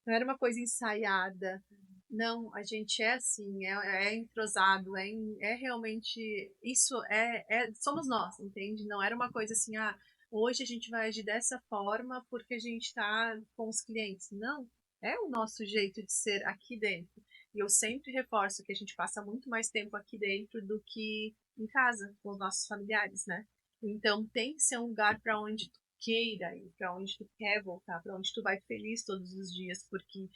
não era uma coisa ensaiada. Não, a gente é assim, é entrosado, é realmente, isso somos nós, entende? Não era uma coisa assim, hoje a gente vai agir dessa forma porque a gente tá com os clientes. Não, é o nosso jeito de ser aqui dentro. E eu sempre reforço que a gente passa muito mais tempo aqui dentro do que em casa, com os nossos familiares, né? Então tem que ser um lugar para onde tu queira ir, para onde tu quer voltar, para onde tu vai feliz todos os dias, porque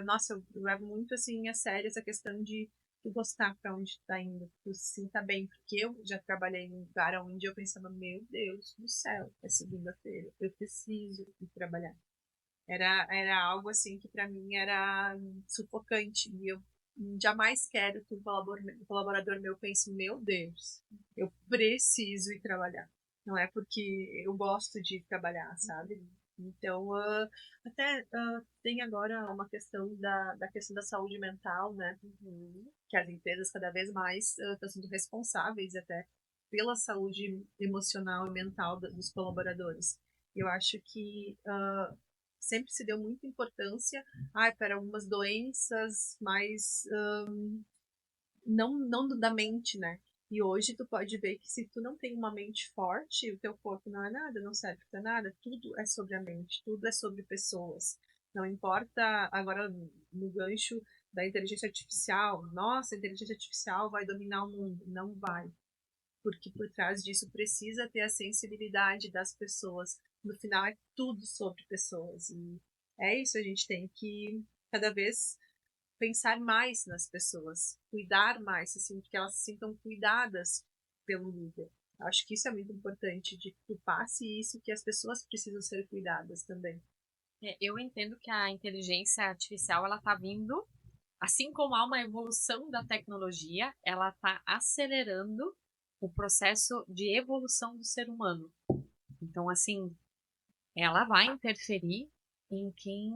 nossa, eu levo muito assim a sério essa questão de tu gostar para onde tu tá indo, tu se sinta bem, porque eu já trabalhei em um lugar onde eu pensava, meu Deus do céu, é segunda-feira, eu preciso ir trabalhar. Era algo assim que para mim era sufocante e eu jamais quero que um colaborador meu pense, meu Deus, eu preciso ir trabalhar. Não é porque eu gosto de ir trabalhar, sabe? Então, até tem agora uma questão da questão da saúde mental, né? Que as empresas cada vez mais estão sendo responsáveis até pela saúde emocional e mental dos colaboradores. Eu acho que sempre se deu muita importância para algumas doenças mais não da mente, né? E hoje tu pode ver que se tu não tem uma mente forte, o teu corpo não é nada, não serve para nada. Tudo é sobre a mente, tudo é sobre pessoas. Não importa agora no gancho da inteligência artificial. Nossa, a inteligência artificial vai dominar o mundo. Não vai. Porque por trás disso precisa ter a sensibilidade das pessoas. No final é tudo sobre pessoas. E é isso, a gente tem que cada vez pensar mais nas pessoas, cuidar mais, assim, que elas se sintam cuidadas pelo líder. Acho que isso é muito importante, de que tu passe isso, que as pessoas precisam ser cuidadas também. Eu entendo que a inteligência artificial ela está vindo, assim como há uma evolução da tecnologia, ela está acelerando o processo de evolução do ser humano. Então, assim, ela vai interferir em quem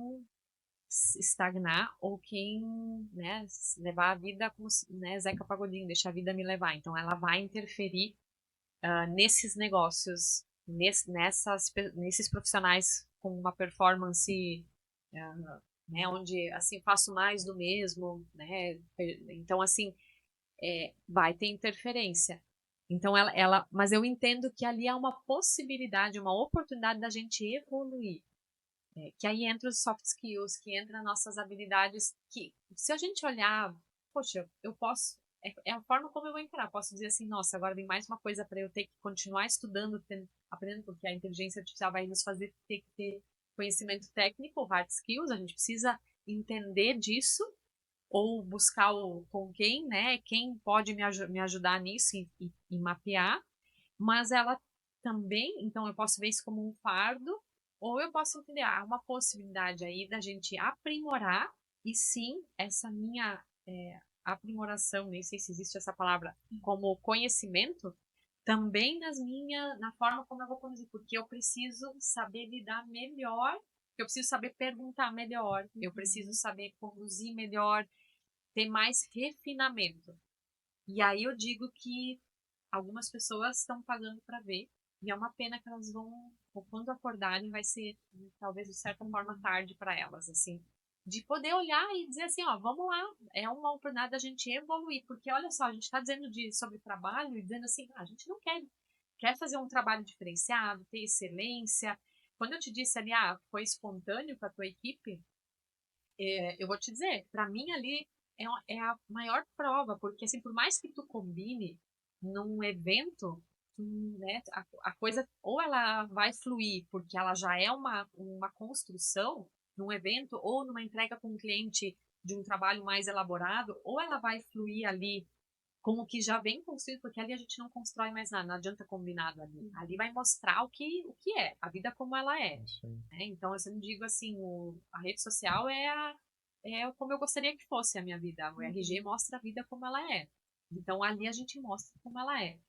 estagnar ou quem, né, levar a vida como, né, Zeca Pagodinho, deixa a vida me levar. Então, ela vai interferir nesses negócios, nesses profissionais com uma performance, né, onde assim faço mais do mesmo, né? Então, assim, vai ter interferência. Então, mas eu entendo que ali há uma possibilidade, uma oportunidade da gente evoluir. Que aí entra os soft skills, que entra nossas habilidades, que se a gente olhar, poxa, eu posso, é a forma como eu vou entrar, posso dizer assim, nossa, agora vem mais uma coisa para eu ter que continuar estudando, aprendendo, porque a inteligência artificial vai nos fazer ter que ter conhecimento técnico, hard skills, a gente precisa entender disso, ou buscar com quem, né, quem pode me ajudar nisso e mapear, mas ela também, então eu posso ver isso como um fardo, ou eu posso entender, uma possibilidade aí da gente aprimorar, e sim, essa minha aprimoração, nem sei se existe essa palavra, como conhecimento, também na forma como eu vou conduzir, porque eu preciso saber lidar melhor, eu preciso saber perguntar melhor, eu preciso saber conduzir melhor, ter mais refinamento. E aí eu digo que algumas pessoas estão pagando para ver, e é uma pena que elas vão, ou quando acordarem, vai ser talvez de certa forma tarde para elas, assim, de poder olhar e dizer assim, ó, vamos lá, é uma oportunidade da gente evoluir, porque olha só, a gente está dizendo sobre trabalho e dizendo assim, a gente não quer fazer um trabalho diferenciado, ter excelência. Quando eu te disse ali, foi espontâneo para a tua equipe, eu vou te dizer, para mim ali é a maior prova, porque assim, por mais que tu combine num evento, né, a coisa ou ela vai fluir porque ela já é uma construção num evento ou numa entrega com um cliente de um trabalho mais elaborado, ou ela vai fluir ali com o que já vem construído, porque ali a gente não constrói mais nada, não adianta combinado ali. Ali vai mostrar o que é, a vida como ela é. Né? Então, eu sempre digo assim, a rede social é como eu gostaria que fosse a minha vida. O RG mostra a vida como ela é. Então, ali a gente mostra como ela é.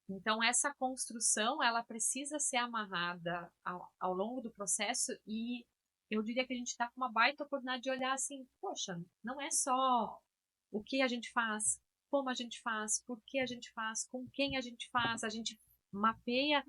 Então, essa construção, ela precisa ser amarrada ao longo do processo, e eu diria que a gente está com uma baita oportunidade de olhar assim, poxa, não é só o que a gente faz, como a gente faz, por que a gente faz, com quem a gente mapeia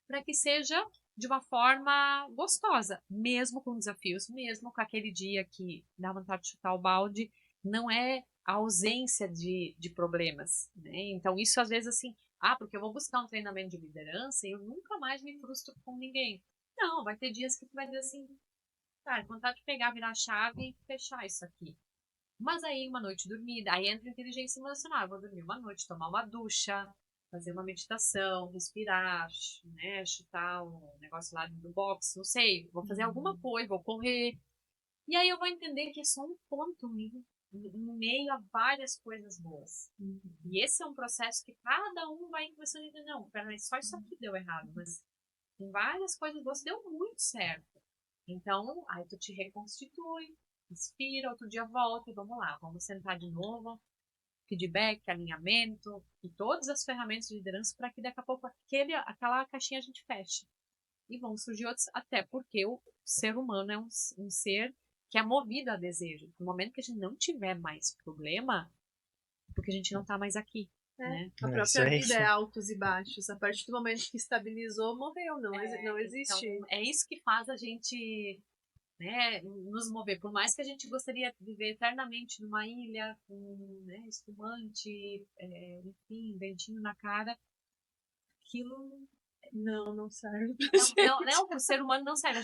para que seja de uma forma gostosa, mesmo com desafios, mesmo com aquele dia que dá vontade de chutar o balde, não é a ausência de problemas, né? Então, isso às vezes assim, porque eu vou buscar um treinamento de liderança e eu nunca mais me frustro com ninguém. Não, vai ter dias que tu vai dizer assim, cara, vontade de pegar, virar a chave e fechar isso aqui. Mas aí, uma noite dormida, aí entra a inteligência emocional. Eu vou dormir uma noite, tomar uma ducha, fazer uma meditação, respirar, né, chutar um negócio lá do box, não sei, vou fazer alguma coisa, vou correr. E aí eu vou entender que é só um ponto em meio a várias coisas boas. E esse é um processo que cada um vai começando a entender, não, peraí, só isso aqui deu errado, mas tem várias coisas boas, deu muito certo. Então, aí tu te reconstitui, inspira, outro dia volta e vamos lá, vamos sentar de novo, feedback, alinhamento e todas as ferramentas de liderança para que daqui a pouco aquela caixinha a gente feche. e vão surgir outros, até porque o ser humano é um ser que é movido a desejo. No momento que a gente não tiver mais problema, porque a gente não tá mais aqui, né? A própria vida é altos e baixos. A partir do momento que estabilizou, morreu, não existe. Então, é isso que faz a gente, né, nos mover. Por mais que a gente gostaria de viver eternamente numa ilha com, né, espumante, enfim, ventinho na cara, aquilo não serve não, o ser humano não serve.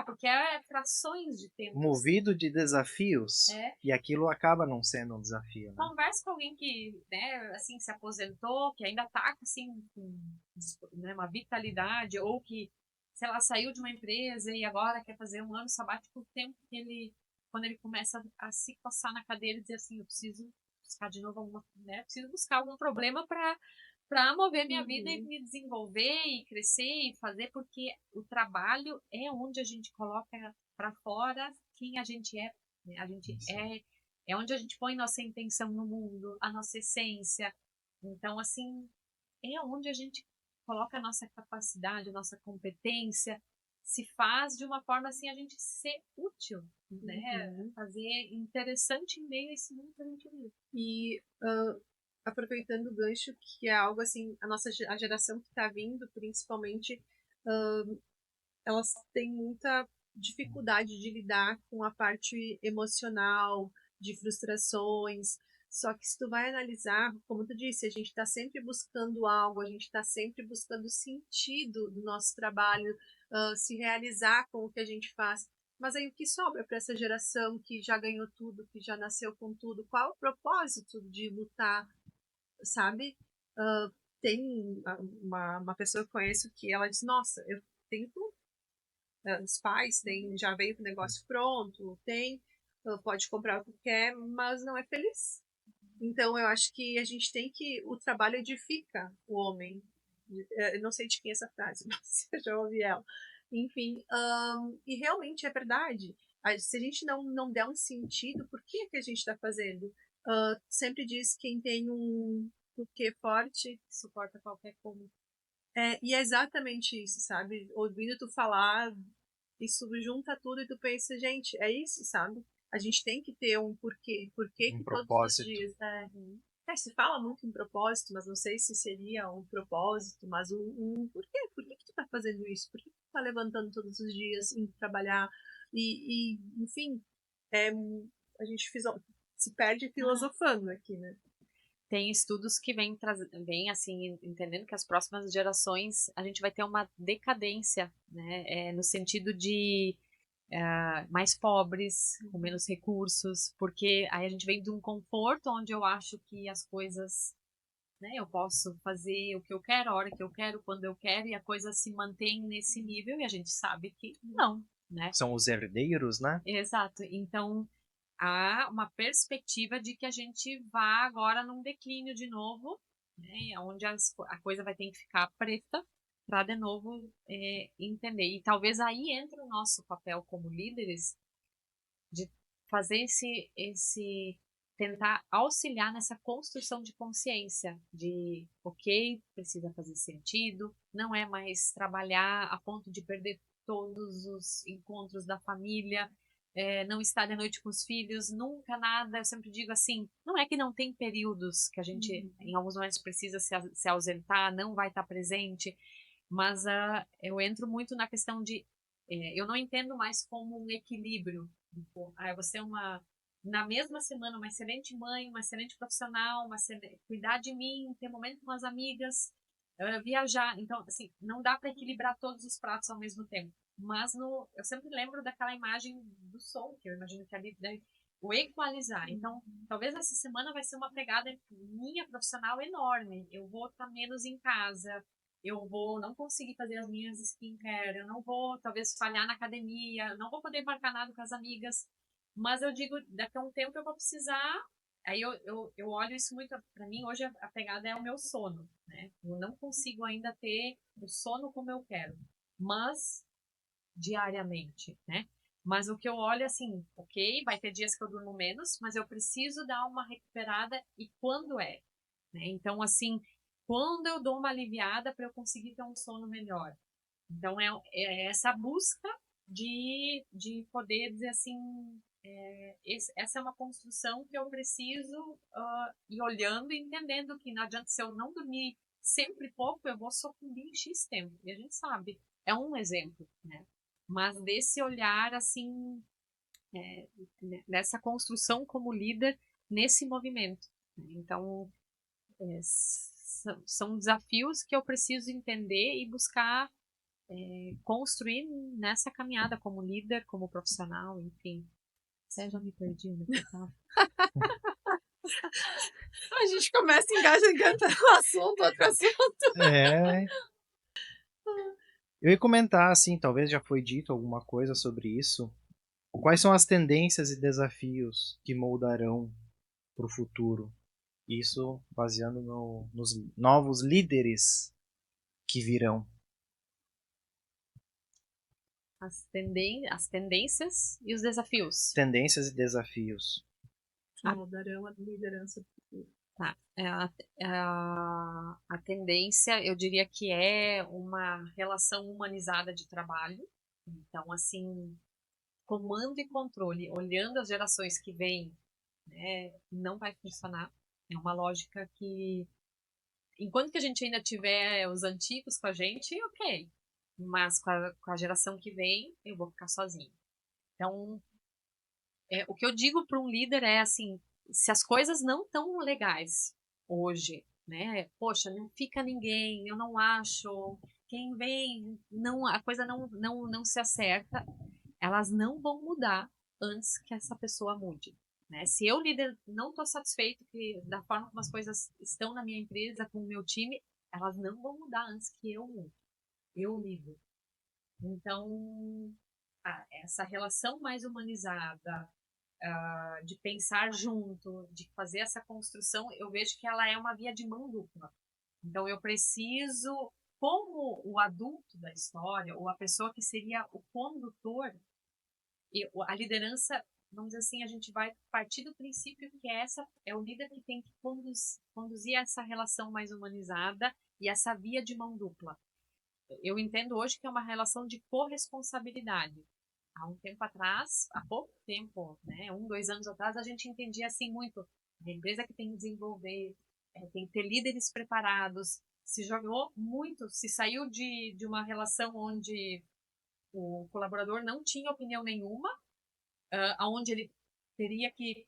Porque é frações de tempo. Movido de desafios, e aquilo acaba não sendo um desafio, né? Conversa com alguém que, né, assim, se aposentou, que ainda tá, assim, com, né, uma vitalidade, ou que, sei lá, saiu de uma empresa e agora quer fazer um ano sabático, o tempo que ele, quando ele começa a se coçar na cadeira e dizer assim, eu preciso buscar de novo alguma, né, preciso buscar algum problema para mover minha vida e me desenvolver e crescer e fazer, porque o trabalho é onde a gente coloca para fora quem a gente é, né? A gente é onde a gente põe nossa intenção no mundo, a nossa essência. Então, assim, é onde a gente coloca a nossa capacidade, a nossa competência, se faz de uma forma assim a gente ser útil, né? Fazer interessante em meio a esse mundo que a gente vive. E aproveitando o gancho, que é algo assim, a geração que está vindo, principalmente, elas têm muita dificuldade de lidar com a parte emocional, de frustrações. Só que se tu vai analisar, como tu disse, a gente está sempre buscando algo, a gente está sempre buscando sentido do nosso trabalho, se realizar com o que a gente faz. Mas aí o que sobra para essa geração que já ganhou tudo, que já nasceu com tudo? Qual é o propósito de lutar, sabe? Tem uma pessoa que eu conheço que ela diz, nossa, eu tenho tudo. Os pais já veio com o negócio pronto, pode comprar o que quer, mas não é feliz. Então eu acho que a gente tem que, o trabalho edifica o homem. Eu não sei de quem é essa frase, mas eu já ouvi ela. Enfim, e realmente é verdade. Se a gente não der um sentido, por que a gente está fazendo? Sempre diz quem tem um porquê forte suporta qualquer como. E é exatamente isso, sabe? Ouvindo tu falar, isso junta tudo e tu pensa, gente, é isso, sabe? A gente tem que ter um porquê. Porquê que propósito. Todos os dias, se fala muito em propósito, mas não sei se seria um propósito, mas um porquê. Por que tu tá fazendo isso? Por que tu tá levantando todos os dias, indo trabalhar? Enfim, a gente se perde filosofando aqui, né? Tem estudos que vêm assim, entendendo que as próximas gerações a gente vai ter uma decadência, né? No sentido de mais pobres, com menos recursos, porque aí a gente vem de um conforto onde eu acho que as coisas, né, eu posso fazer o que eu quero, a hora que eu quero, quando eu quero, e a coisa se mantém nesse nível, e a gente sabe que não, né? São os herdeiros, né? Exato. Então, há uma perspectiva de que a gente vá agora num declínio de novo, né, onde a coisa vai ter que ficar preta para de novo entender. E talvez aí entre o nosso papel como líderes de fazer esse tentar auxiliar nessa construção de consciência de, ok, precisa fazer sentido, não é mais trabalhar a ponto de perder todos os encontros da família, não estar de noite com os filhos, nunca nada. Eu sempre digo assim, não é que não tem períodos que a gente, em alguns momentos, precisa se ausentar, não vai estar presente, mas eu entro muito na questão de, eu não entendo mais como um equilíbrio. Eu vou ser na mesma semana, uma excelente mãe, uma excelente profissional, cuidar de mim, ter momento com as amigas, viajar. Então, assim, não dá para equilibrar todos os pratos ao mesmo tempo. Mas eu sempre lembro daquela imagem do som, que eu imagino que ali, né, o equalizar. Então, talvez essa semana vai ser uma pegada minha profissional enorme. Eu vou estar menos em casa, eu vou não conseguir fazer as minhas skincare, eu não vou talvez falhar na academia, não vou poder marcar nada com as amigas, mas eu digo, daqui a um tempo eu vou precisar. Aí eu olho isso muito, para mim hoje a pegada é o meu sono, né? Eu não consigo ainda ter o sono como eu quero, mas diariamente, né? Mas o que eu olho assim, ok, vai ter dias que eu durmo menos, mas eu preciso dar uma recuperada, e quando né? Então, assim, quando eu dou uma aliviada para eu conseguir ter um sono melhor? Então, é essa busca de poder dizer assim, essa é uma construção que eu preciso ir olhando e entendendo que não adianta, se eu não dormir sempre pouco, eu vou sucumbir em X tempo. E a gente sabe, é um exemplo, né? Mas desse olhar, assim, dessa construção como líder nesse movimento. Então, são desafios que eu preciso entender e buscar construir nessa caminhada como líder, como profissional, enfim. Você já me perdi no que eu tava. A gente começa e engaja um assunto, outro assunto. É. Eu ia comentar, assim, talvez já foi dito alguma coisa sobre isso. Quais são as tendências e desafios que moldarão para o futuro? Isso baseando nos novos líderes que virão. As tendências e os desafios. Tendências e desafios. Que mudarão a liderança do futuro. Tá. A tendência, eu diria que é uma relação humanizada de trabalho. Então, assim, comando e controle, olhando as gerações que vêm, né, não vai funcionar. É uma lógica que, enquanto que a gente ainda tiver os antigos com a gente, ok. Mas com a geração que vem, eu vou ficar sozinho. Então, o que eu digo para um líder é assim, se as coisas não estão legais hoje, né? Poxa, não fica ninguém, eu não acho, quem vem, não, a coisa não se acerta, elas não vão mudar antes que essa pessoa mude. Né? Se eu, líder, não estou satisfeito da forma como as coisas estão na minha empresa, com o meu time, elas não vão mudar antes que eu mude. Eu líder. Então, essa relação mais humanizada, de pensar junto, de fazer essa construção, eu vejo que ela é uma via de mão dupla. Então, eu preciso, como o adulto da história, ou a pessoa que seria o condutor, a liderança, vamos dizer assim, a gente vai partir do princípio que é o líder que tem que conduzir essa relação mais humanizada e essa via de mão dupla. Eu entendo hoje que é uma relação de corresponsabilidade. Há um tempo atrás, há pouco tempo, né, 2 anos atrás, a gente entendia assim muito, a empresa que tem que desenvolver, tem que ter líderes preparados, se jogou muito, se saiu de uma relação onde o colaborador não tinha opinião nenhuma, onde ele teria que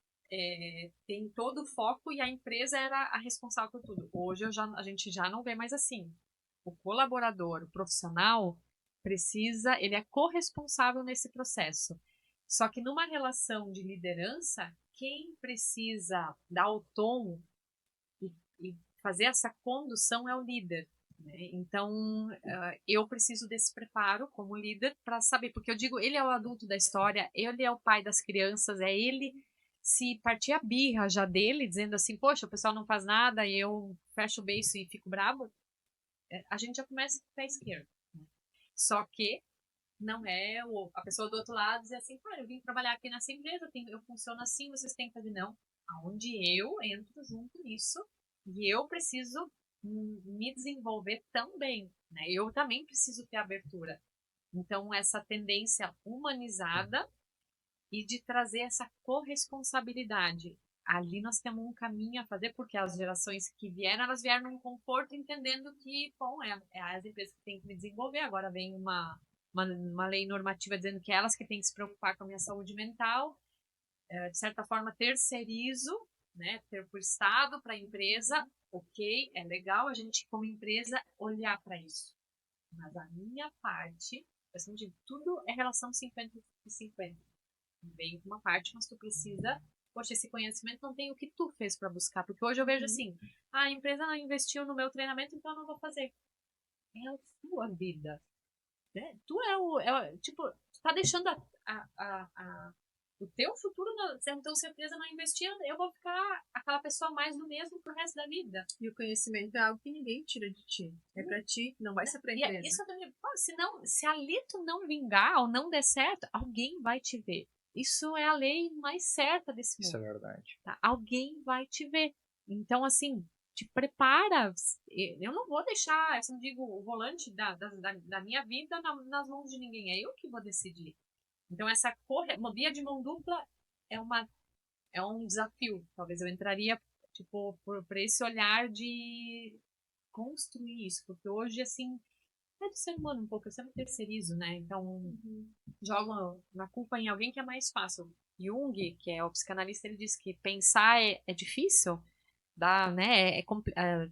ter todo o foco e a empresa era a responsável por tudo. Hoje a gente já não vê mais assim. O colaborador, o profissional, ele é corresponsável nesse processo. Só que numa relação de liderança, quem precisa dar o tom e fazer essa condução é o líder. Né? Então, eu preciso desse preparo como líder para saber, porque eu digo, ele é o adulto da história, ele é o pai das crianças, é ele. Se partir a birra já dele, dizendo assim, poxa, o pessoal não faz nada e eu fecho o beiço e fico bravo, a gente já começa com o pé esquerdo. Né? Só que não é a pessoa do outro lado dizer assim, cara, eu vim trabalhar aqui nessa empresa, eu funciono assim, vocês têm que fazer. Não. Aonde eu entro junto nisso e eu preciso me desenvolver também. Né? Eu também preciso ter abertura. Então, essa tendência humanizada e de trazer essa corresponsabilidade. Ali nós temos um caminho a fazer, porque as gerações que vieram, elas vieram num conforto, entendendo que, bom, é as empresas que têm que me desenvolver. Agora vem uma lei normativa dizendo que elas que têm que se preocupar com a minha saúde mental. De certa forma, terceirizo, né, ter para o Estado, para a empresa. Ok, é legal a gente, como empresa, olhar para isso. Mas a minha parte, assim, de tudo é relação 50 e 50. Vem uma parte, mas tu precisa, poxa, esse conhecimento não tem o que tu fez para buscar, porque hoje eu vejo assim, a empresa não investiu no meu treinamento, então eu não vou fazer. É a sua vida, né? Tu tipo, tu tá deixando o teu futuro, então se a empresa não investir, eu vou ficar aquela pessoa mais do mesmo pro resto da vida. E o conhecimento é algo que ninguém tira de ti. É pra ti, não vai ser pra empresa. Isso também, se ali tu não vingar ou não der certo, alguém vai te ver. Isso é a lei mais certa desse mundo. Isso é verdade. Tá? Alguém vai te ver. Então, assim, te prepara. Eu não vou deixar, eu não digo, o volante da minha vida nas mãos de ninguém, é eu que vou decidir. Então, essa via de mão dupla é um desafio. Talvez eu entraria, tipo, por esse olhar de construir isso, porque hoje, assim, é do ser humano um pouco, eu sempre terceirizo, né? Então, jogo na culpa em alguém que é mais fácil. Jung, que é o psicanalista, ele diz que pensar é difícil, dá, né?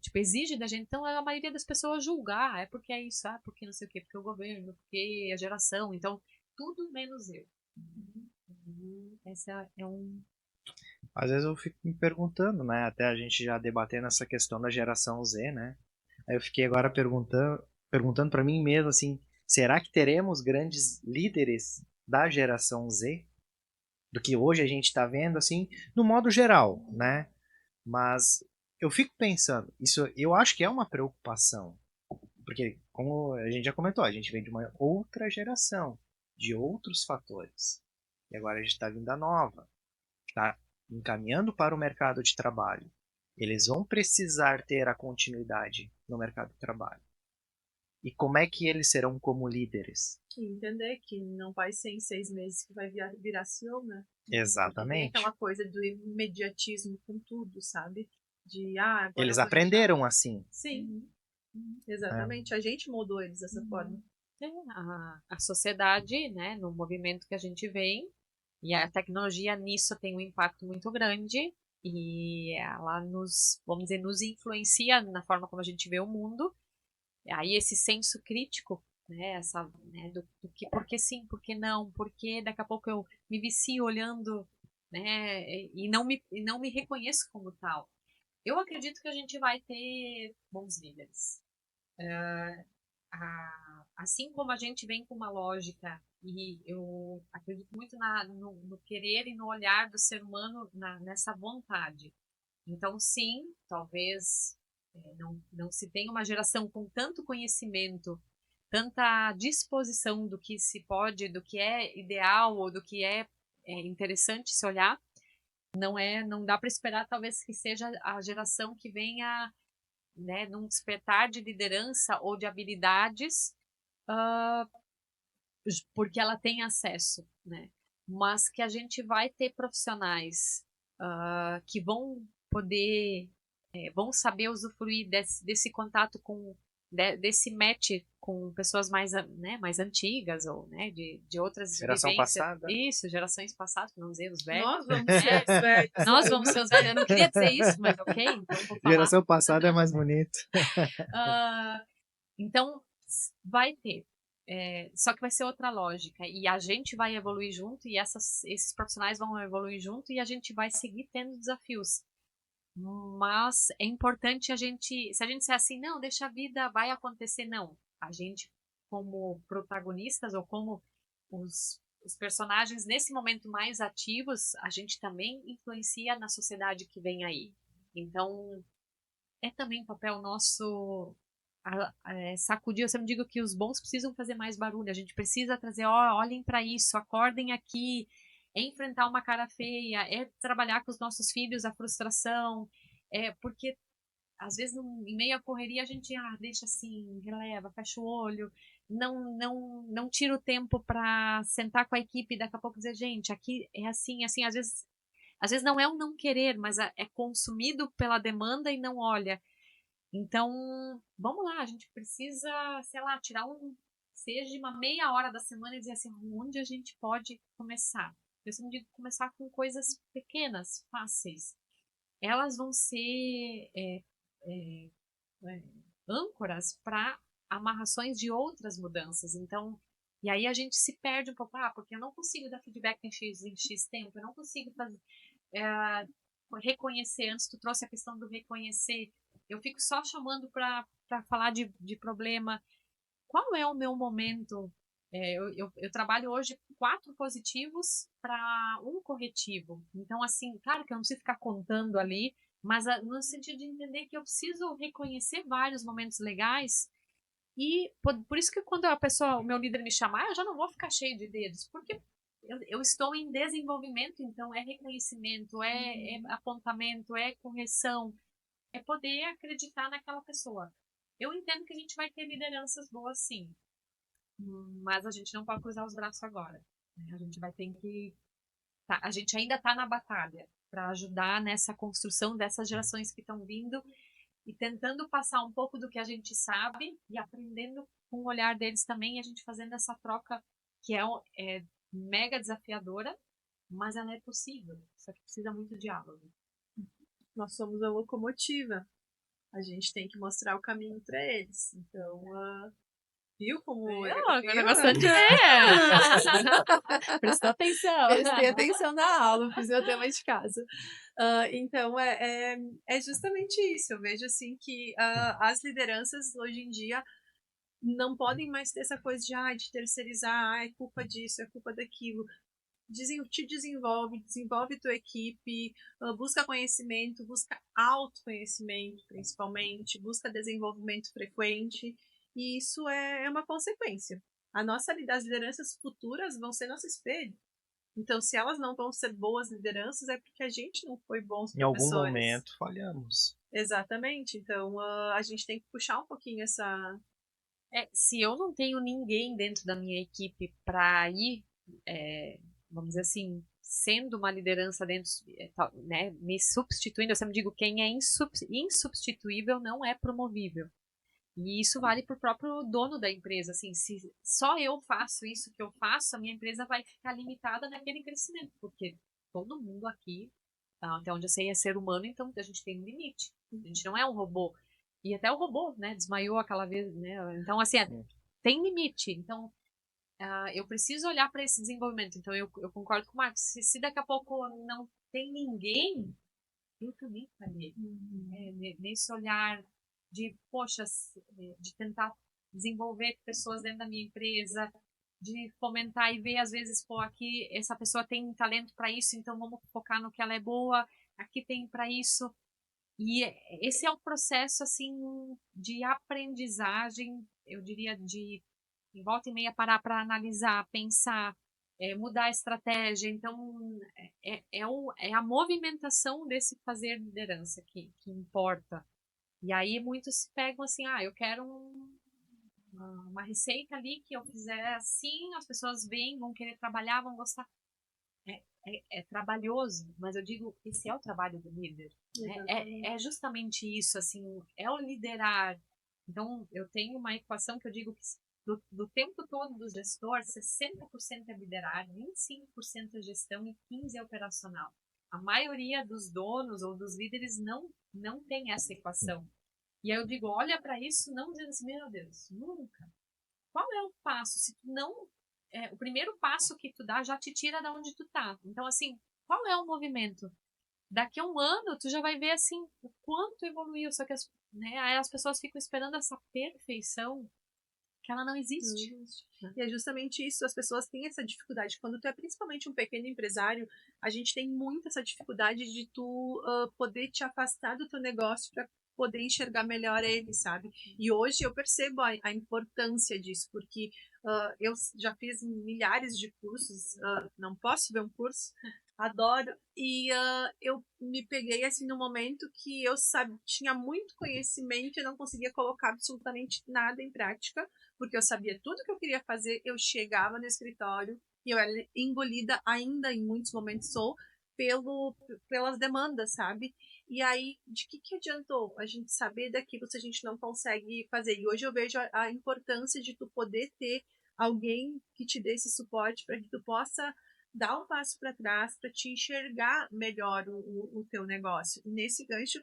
Tipo, exige da gente. Então, a maioria das pessoas julgar, é porque é isso, porque não sei o quê, porque o governo, porque a geração. Então, tudo menos eu. Essa é um. Às vezes eu fico me perguntando, né? Até a gente já debatendo essa questão da geração Z, né? Aí eu fiquei agora perguntando para mim mesmo, assim, será que teremos grandes líderes da geração Z? Do que hoje a gente está vendo, assim, no modo geral, né? Mas eu fico pensando, isso eu acho que é uma preocupação, porque como a gente já comentou, a gente vem de uma outra geração, de outros fatores. E agora a gente está vindo da nova, está encaminhando para o mercado de trabalho. Eles vão precisar ter a continuidade no mercado de trabalho. E como é que eles serão como líderes? E entender que não vai ser em 6 meses que vai virar CEO, né? Exatamente. Tem aquela coisa do imediatismo com tudo, sabe? Agora eles aprenderam assim. Sim, exatamente. A gente moldou eles dessa forma. A sociedade, né, no movimento que a gente vem, e a tecnologia nisso tem um impacto muito grande, e ela vamos dizer, nos influencia na forma como a gente vê o mundo. Aí esse senso crítico, né, do que, por que sim, por que não, porque daqui a pouco eu me vicio olhando, né, e não me reconheço como tal. Eu acredito que a gente vai ter bons líderes. Assim como a gente vem com uma lógica, e eu acredito muito no querer e no olhar do ser humano nessa vontade. Então, sim, talvez não se tenha uma geração com tanto conhecimento, tanta disposição do que se pode, do que é ideal ou do que é interessante se olhar. Não dá para esperar, talvez, que seja a geração que venha, né, num despertar de liderança ou de habilidades, porque ela tem acesso, né? Mas que a gente vai ter profissionais que vão poder, vão saber usufruir desse contato desse match com pessoas né, mais antigas ou, né, de outras Geração vivências. passada. Isso, gerações passadas, não dizer os velhos. Nós vamos ser os velhos. Nós vamos ser os velhos. Eu não queria dizer isso, mas ok, então vou falar. Geração passada é mais bonito. Então, vai ter. Só que vai ser outra lógica. E a gente vai evoluir junto, e esses profissionais vão evoluir junto, e a gente vai seguir tendo desafios. Mas é importante se a gente disser assim, não, deixa a vida, vai acontecer, não. A gente, como protagonistas, ou como os personagens nesse momento mais ativos, a gente também influencia na sociedade que vem aí. Então, é também papel nosso sacudir. Eu sempre digo que os bons precisam fazer mais barulho, a gente precisa trazer, olhem para isso, acordem aqui, é enfrentar uma cara feia, é trabalhar com os nossos filhos a frustração, porque às vezes em meio à correria a gente deixa assim, releva, fecha o olho, não tira o tempo para sentar com a equipe e daqui a pouco dizer, gente, aqui é assim, às vezes não é um não querer, mas é consumido pela demanda e não olha. Então, vamos lá, a gente precisa, sei lá, seja uma meia hora da semana e dizer assim, onde a gente pode começar? Eu sempre digo começar com coisas pequenas, fáceis. Elas vão ser âncoras para amarrações de outras mudanças. Então, e aí a gente se perde um pouco, porque eu não consigo dar feedback em X tempo, eu não consigo fazer, reconhecer. Antes tu trouxe a questão do reconhecer, eu fico só chamando para falar de problema. Qual é o meu momento? Eu trabalho hoje 4 positivos para 1 corretivo. Então, assim, claro que eu não preciso ficar contando ali, mas no sentido de entender que eu preciso reconhecer vários momentos legais. E por isso que quando o meu líder me chamar, eu já não vou ficar cheio de dedos, porque eu estou em desenvolvimento, então é reconhecimento, é apontamento, é correção, é poder acreditar naquela pessoa. Eu entendo que a gente vai ter lideranças boas, sim, mas a gente não pode cruzar os braços agora, né? A gente vai ter que... a gente ainda está na batalha para ajudar nessa construção dessas gerações que estão vindo e tentando passar um pouco do que a gente sabe e aprendendo com o olhar deles também, e a gente fazendo essa troca que é mega desafiadora, mas ela é possível, só que precisa muito diálogo. Nós somos a locomotiva, a gente tem que mostrar o caminho para eles. Então, viu como Agora bastante ideia. Prestou atenção. Prestei atenção na aula, fiz meu tema de casa. Então, é justamente isso. Eu vejo assim que as lideranças hoje em dia não podem mais ter essa coisa de terceirizar, é culpa disso, é culpa daquilo. Te desenvolve tua equipe, busca conhecimento, busca autoconhecimento, principalmente, busca desenvolvimento frequente, e isso é uma consequência. As lideranças futuras vão ser nosso espelho. Então, se elas não vão ser boas lideranças, é porque a gente não foi bons professores. Em algum momento falhamos. Exatamente. Então, a gente tem que puxar um pouquinho essa... Se eu não tenho ninguém dentro da minha equipe para ir, vamos dizer assim, sendo uma liderança dentro, né, me substituindo, eu sempre digo, quem é insubstituível não é promovível. E isso vale para o próprio dono da empresa. Assim, se só eu faço isso que eu faço, a minha empresa vai ficar limitada naquele crescimento, porque todo mundo aqui, até onde eu sei, é ser humano, então a gente tem um limite. A gente não é um robô. E até o robô, né, desmaiou aquela vez, né? Então, assim, tem limite. Então, eu preciso olhar para esse desenvolvimento. Então, eu concordo com o Marcos. Se daqui a pouco não tem ninguém, eu também falhei. Nesse olhar de, poxa, de tentar desenvolver pessoas dentro da minha empresa, de fomentar e ver, às vezes, pô, aqui essa pessoa tem talento para isso, então vamos focar no que ela é boa, aqui tem para isso. E esse é o processo, assim, de aprendizagem, eu diria, de volta e meia parar para analisar, pensar, mudar a estratégia. Então, é a movimentação desse fazer liderança que importa. E aí muitos se pegam assim, eu quero uma receita ali que eu fizer assim, as pessoas vêm, vão querer trabalhar, vão gostar. É trabalhoso, mas eu digo, esse é o trabalho do líder. É justamente isso, assim, é o liderar. Então, eu tenho uma equação que eu digo que do tempo todo do gestor, 60% é liderar, 25% é gestão e 15% é operacional. A maioria dos donos ou dos líderes não tem essa equação. E aí eu digo, olha para isso, não dizendo assim, meu Deus, nunca. Qual é o passo? Se tu não... o primeiro passo que tu dá já te tira de onde tu tá. Então, assim, qual é o movimento? Daqui a um ano, tu já vai ver, assim, o quanto evoluiu. Só que aí as pessoas ficam esperando essa perfeição que ela não existe. E é justamente isso, as pessoas têm essa dificuldade. Quando tu é principalmente um pequeno empresário, a gente tem muito essa dificuldade de tu poder te afastar do teu negócio para poder enxergar melhor ele, sabe? E hoje eu percebo a importância disso, porque eu já fiz milhares de cursos, não posso ver um curso, adoro, e eu me peguei assim no momento que eu tinha muito conhecimento e não conseguia colocar absolutamente nada em prática, porque eu sabia tudo que eu queria fazer, eu chegava no escritório e eu era engolida, ainda em muitos momentos sou, pelas demandas, sabe? E aí, de que adiantou a gente saber daquilo se a gente não consegue fazer? E hoje eu vejo a importância de tu poder ter alguém que te dê esse suporte para que tu possa dar um passo para trás, para te enxergar melhor o teu negócio. E nesse gancho,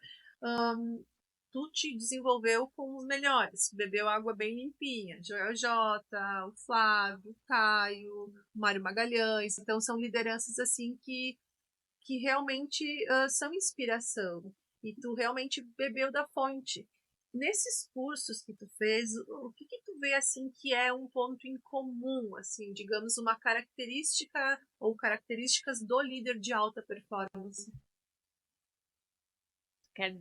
tu te desenvolveu com os melhores, bebeu água bem limpinha, Joel J, o Flávio, o Caio, o Mário Magalhães, então são lideranças assim que realmente são inspiração, e tu realmente bebeu da fonte. Nesses cursos que tu fez, o que tu vê assim que é um ponto em comum, assim, digamos, uma característica ou características do líder de alta performance?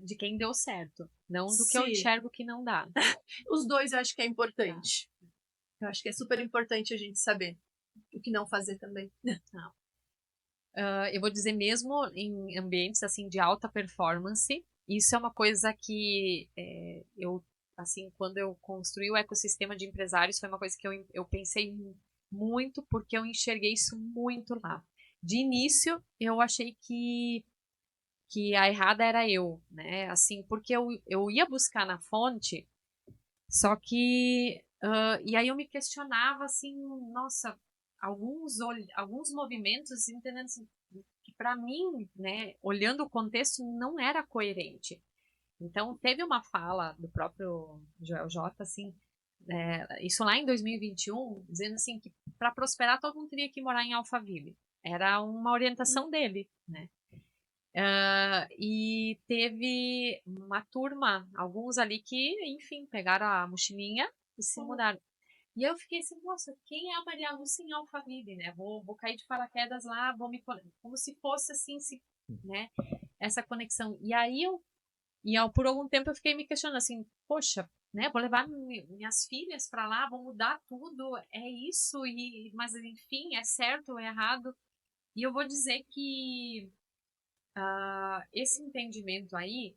De quem deu certo, não do que eu enxergo que não dá. Os dois eu acho que é importante. Eu acho que é super importante a gente saber o que não fazer também. Não. eu vou dizer mesmo em ambientes assim de alta performance, isso é uma coisa que eu, assim, quando eu construí o ecossistema de empresários, foi uma coisa que eu pensei muito, porque eu enxerguei isso muito lá. De início, eu achei que a errada era eu, né? Assim, porque eu ia buscar na fonte, só que e aí eu me questionava assim, nossa, alguns movimentos, entendendo assim, que para mim, né, olhando o contexto, não era coerente. Então teve uma fala do próprio Joel J, assim, isso lá em 2021, dizendo assim que para prosperar todo mundo teria que morar em Alphaville. Era uma orientação dele, né? E teve uma turma, alguns ali que, enfim, pegaram a mochilinha e se mudaram. E eu fiquei assim, nossa, quem é a Maria Lúcia em Alphaville, né? Vou cair de paraquedas lá, como se fosse assim, né? Essa conexão. E aí por algum tempo eu fiquei me questionando assim, poxa, né? Vou levar minhas filhas para lá, vou mudar tudo, é isso? Mas enfim, é certo ou é errado? E eu vou dizer que esse entendimento aí,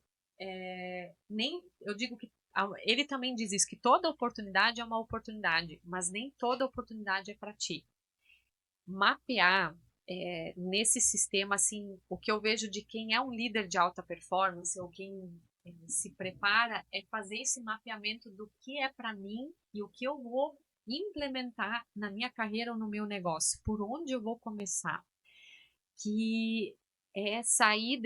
nem eu digo que ele também diz isso, que toda oportunidade é uma oportunidade, mas nem toda oportunidade é para ti. Mapear nesse sistema, assim, o que eu vejo de quem é um líder de alta performance ou quem se prepara é fazer esse mapeamento do que é para mim e o que eu vou implementar na minha carreira ou no meu negócio, por onde eu vou começar. Que é sair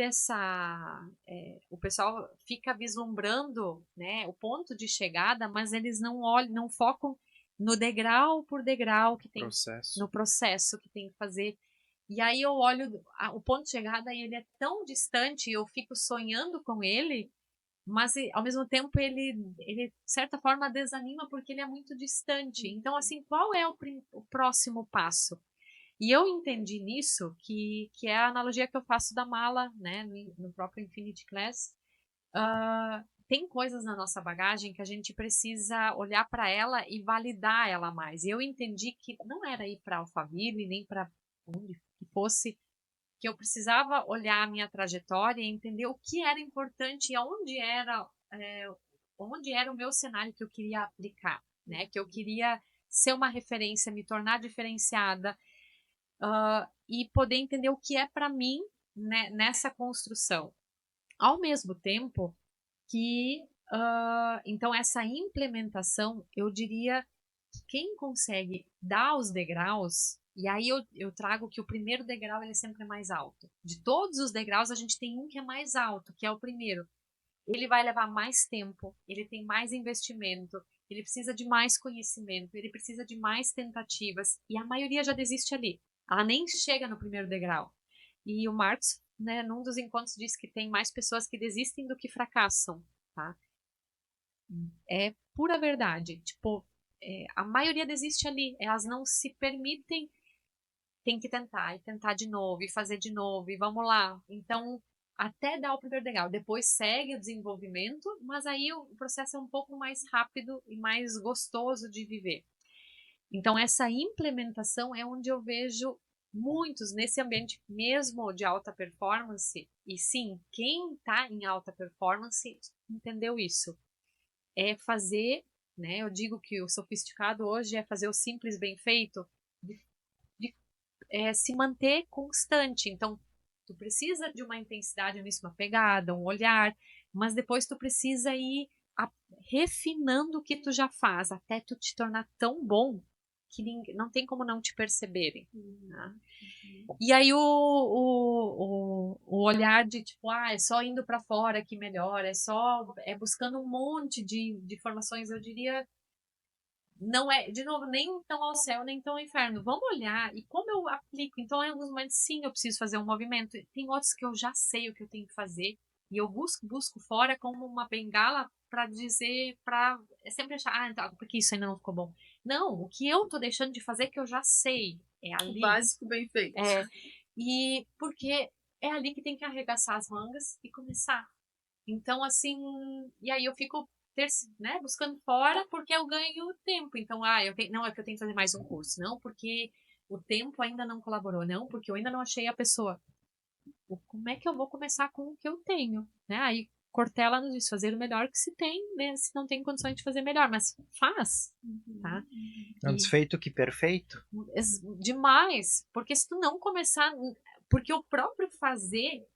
o pessoal fica vislumbrando, né, o ponto de chegada, mas eles não olham, não focam no degrau por degrau que tem no processo que tem que fazer. E aí eu olho o ponto de chegada e ele é tão distante, eu fico sonhando com ele, mas ao mesmo tempo ele de certa forma desanima porque ele é muito distante. Então assim, qual é o próximo passo? E eu entendi nisso que é a analogia que eu faço da mala, né, no próprio Infinity Class. Tem coisas na nossa bagagem que a gente precisa olhar para ela e validar ela mais. E eu entendi que não era ir para Alphaville, nem para onde que fosse, que eu precisava olhar a minha trajetória e entender o que era importante e onde era o meu cenário que eu queria aplicar, né? Que eu queria ser uma referência, me tornar diferenciada, e poder entender o que é para mim, né, nessa construção. Ao mesmo tempo que, então, essa implementação, eu diria que quem consegue dar os degraus, e aí eu trago que o primeiro degrau ele sempre é mais alto. De todos os degraus, a gente tem um que é mais alto, que é o primeiro. Ele vai levar mais tempo, ele tem mais investimento, ele precisa de mais conhecimento, ele precisa de mais tentativas, e a maioria já desiste ali. Ela nem chega no primeiro degrau. E o Marx, né, num dos encontros, disse que tem mais pessoas que desistem do que fracassam, tá? É pura verdade. Tipo, a maioria desiste ali. Elas não se permitem, tem que tentar, e tentar de novo, e fazer de novo, e vamos lá. Então, até dar o primeiro degrau. Depois segue o desenvolvimento, mas aí o processo é um pouco mais rápido e mais gostoso de viver. Então, essa implementação é onde eu vejo muitos nesse ambiente mesmo de alta performance. E sim, quem está em alta performance entendeu isso. É fazer, né? Eu digo que o sofisticado hoje é fazer o simples bem feito, se manter constante. Então, tu precisa de uma intensidade nisso, uma pegada, um olhar, mas depois tu precisa ir refinando o que tu já faz, até tu te tornar tão bom que não tem como não te perceberem. Né? E aí o olhar de tipo, é só indo para fora que melhora, é buscando um monte de informações, eu diria, não é, de novo, nem tão ao céu, nem tão ao inferno. Vamos olhar e como eu aplico. Então, em alguns momentos, sim, eu preciso fazer um movimento. Tem outros que eu já sei o que eu tenho que fazer e eu busco fora como uma bengala para dizer, para sempre achar, então, porque isso ainda não ficou bom. Não, o que eu tô deixando de fazer que eu já sei é ali. O básico bem feito. E porque é ali que tem que arregaçar as mangas e começar. Então, assim, e aí eu fico né, buscando fora porque eu ganho tempo. Então, não é que eu tenho que fazer mais um curso, não, porque o tempo ainda não colaborou, não, porque eu ainda não achei a pessoa. Como é que eu vou começar com o que eu tenho, né? Aí Cortella nos diz fazer o melhor que se tem, né? Se não tem condições de fazer melhor, mas faz, tá? Antes feito que perfeito. Demais, porque se tu não começar, porque o próprio fazer,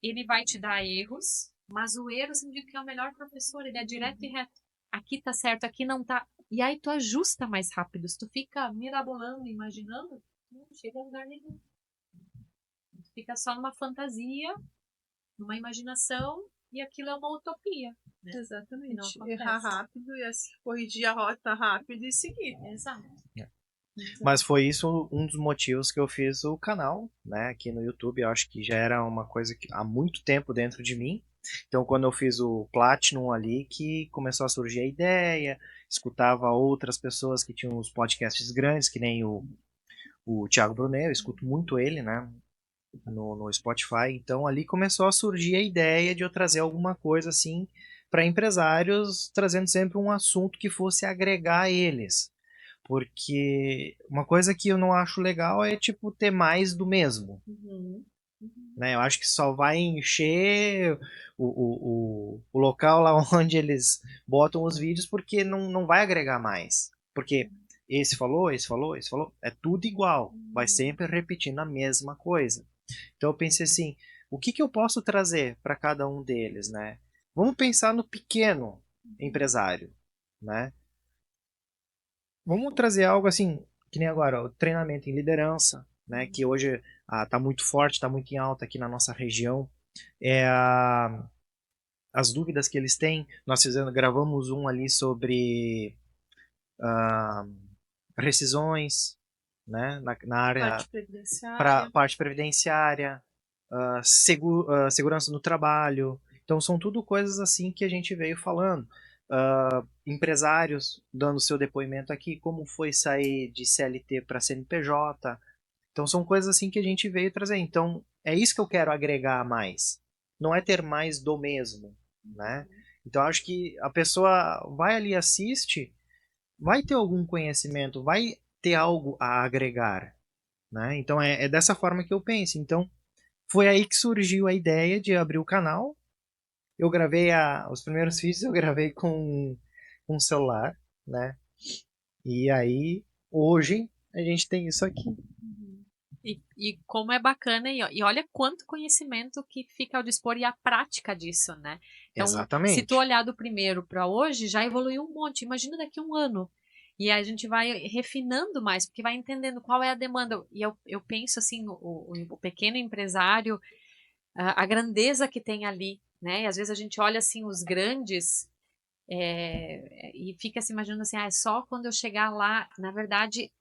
ele vai te dar erros, mas o erro significa que é o melhor professor, ele é direto e reto. Aqui tá certo, aqui não tá. E aí tu ajusta mais rápido. Se tu fica mirabolando, imaginando, não chega a lugar nenhum. Tu fica só numa fantasia, numa imaginação, e aquilo é uma utopia. Né? Exatamente. Errar rápido e corrigir a rota rápido e seguir. Exato. Mas foi isso um dos motivos que eu fiz o canal, né, aqui no YouTube. Eu acho que já era uma coisa que há muito tempo dentro de mim. Então, quando eu fiz o Platinum ali, que começou a surgir a ideia, escutava outras pessoas que tinham os podcasts grandes, que nem o Thiago Brunet, eu escuto muito ele, né, no Spotify. Então, ali começou a surgir a ideia de eu trazer alguma coisa assim para empresários, trazendo sempre um assunto que fosse agregar a eles. Porque uma coisa que eu não acho legal é, tipo, ter mais do mesmo. Né? Eu acho que só vai encher o local lá onde eles botam os vídeos, porque não vai agregar mais. Porque esse falou, esse falou, esse falou, é tudo igual. Vai sempre repetindo a mesma coisa. Então eu pensei assim, o que eu posso trazer para cada um deles, né? Vamos pensar no pequeno empresário, né? Vamos trazer algo assim, que nem agora, o treinamento em liderança, né, que hoje está muito forte, está muito em alta aqui na nossa região. As dúvidas que eles têm, nós gravamos um ali sobre rescisões, né, na área para parte previdenciária, segurança no trabalho. Então são tudo coisas assim que a gente veio falando. Empresários dando seu depoimento aqui, como foi sair de CLT para CNPJ. Então são coisas assim que a gente veio trazer. Então é isso que eu quero agregar mais. Não é ter mais do mesmo, né? Então acho que a pessoa vai ali, assiste, vai ter algum conhecimento, vai ter algo a agregar, né? Então é dessa forma que eu penso. Então foi aí que surgiu a ideia de abrir o canal. Eu gravei os primeiros vídeos, eu gravei com um celular, né? E aí, hoje, a gente tem isso aqui. E como é bacana, e olha quanto conhecimento que fica ao dispor e a prática disso, né? Então, exatamente. Se tu olhar do primeiro para hoje, já evoluiu um monte. Imagina daqui a um ano. E a gente vai refinando mais, porque vai entendendo qual é a demanda. E eu penso assim, o pequeno empresário, a grandeza que tem ali, né? E às vezes a gente olha assim os grandes e fica se imaginando assim, é só quando eu chegar lá. Na verdade,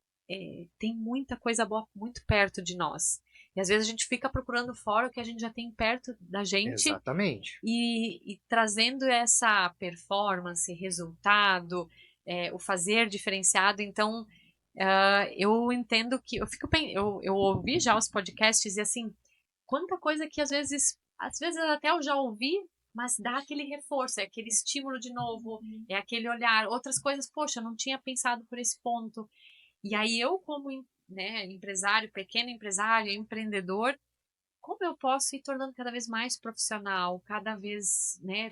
tem muita coisa boa muito perto de nós. E às vezes a gente fica procurando fora o que a gente já tem perto da gente. Exatamente. E trazendo essa performance, resultado, o fazer diferenciado. Então, eu entendo que eu ouvi já os podcasts e assim, quanta coisa que às vezes até eu já ouvi, mas dá aquele reforço, é aquele estímulo de novo, é aquele olhar, outras coisas, poxa, eu não tinha pensado por esse ponto. E aí eu, como né, empresário, pequeno empresário, empreendedor, como eu posso ir tornando cada vez mais profissional, cada vez, né?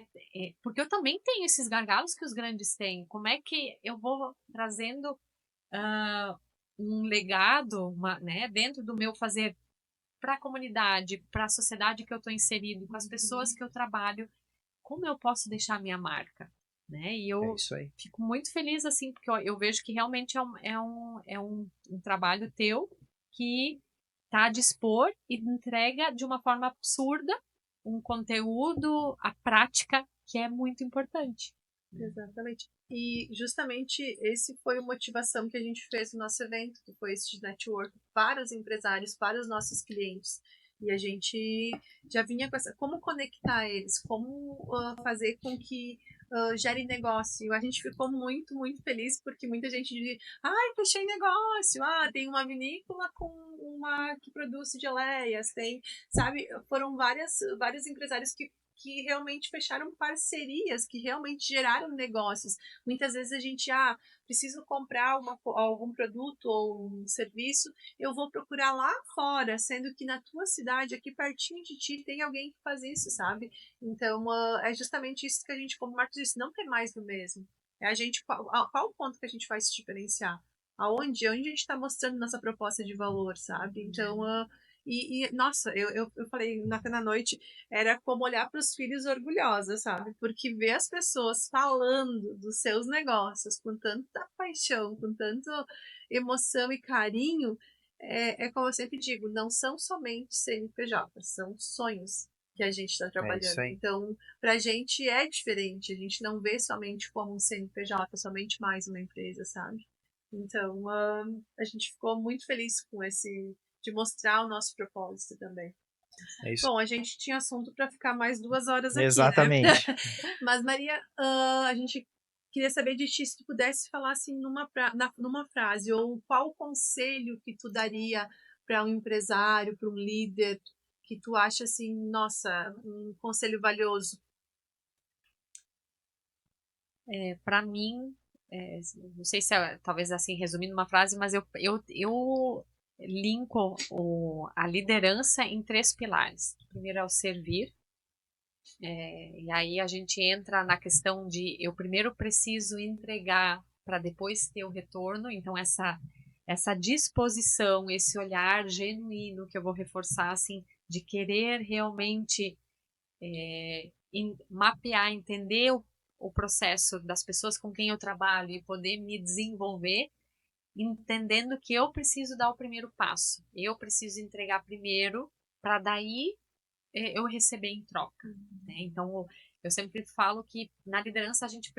Porque eu também tenho esses gargalos que os grandes têm. Como é que eu vou trazendo um legado, né, dentro do meu fazer para a comunidade, para a sociedade que eu estou inserido, com as pessoas que eu trabalho, como eu posso deixar a minha marca? Né? E eu fico muito feliz, assim, porque eu vejo que realmente é um trabalho teu que está a dispor e entrega de uma forma absurda um conteúdo, a prática, que é muito importante. Exatamente. E justamente esse foi a motivação que a gente fez no nosso evento, que foi esse de network para os empresários, para os nossos clientes. E a gente já vinha com essa, como conectar eles, como fazer com que gere negócio. A gente ficou muito, muito feliz, porque muita gente diz, ai, fechei negócio, tem uma vinícola com uma que produz geleias, tem, sabe, foram vários empresários que que realmente fecharam parcerias, que realmente geraram negócios. Muitas vezes a gente, preciso comprar algum produto ou um serviço, eu vou procurar lá fora, sendo que na tua cidade, aqui pertinho de ti, tem alguém que faz isso, sabe? Então, é justamente isso que a gente, como o Marcos disse, não tem mais do mesmo. É a gente, qual o ponto que a gente vai se diferenciar? Onde a gente está mostrando nossa proposta de valor, sabe? Então, nossa, eu falei até na noite, era como olhar para os filhos orgulhosa, sabe? Porque ver as pessoas falando dos seus negócios com tanta paixão, com tanta emoção e carinho, como eu sempre digo, não são somente CNPJ, são sonhos que a gente está trabalhando. Então, para a gente é diferente, a gente não vê somente como um CNPJ, somente mais uma empresa, sabe? Então, a gente ficou muito feliz com de mostrar o nosso propósito também. É isso. Bom, a gente tinha assunto para ficar mais 2 horas aqui, Exatamente. né? Mas, Maria, a gente queria saber de ti se tu pudesse falar assim numa frase, ou qual conselho que tu daria para um empresário, para um líder, que tu acha assim, nossa, um conselho valioso. Para mim, não sei se talvez assim resumindo uma frase, mas eu linko a liderança em 3 pilares. O primeiro é o servir, e aí a gente entra na questão de eu primeiro preciso entregar para depois ter o retorno. Então essa disposição, esse olhar genuíno que eu vou reforçar, assim, de querer realmente mapear, entender o processo das pessoas com quem eu trabalho e poder me desenvolver, entendendo que eu preciso dar o primeiro passo, eu preciso entregar primeiro para daí eu receber em troca, né? Então eu sempre falo que na liderança a gente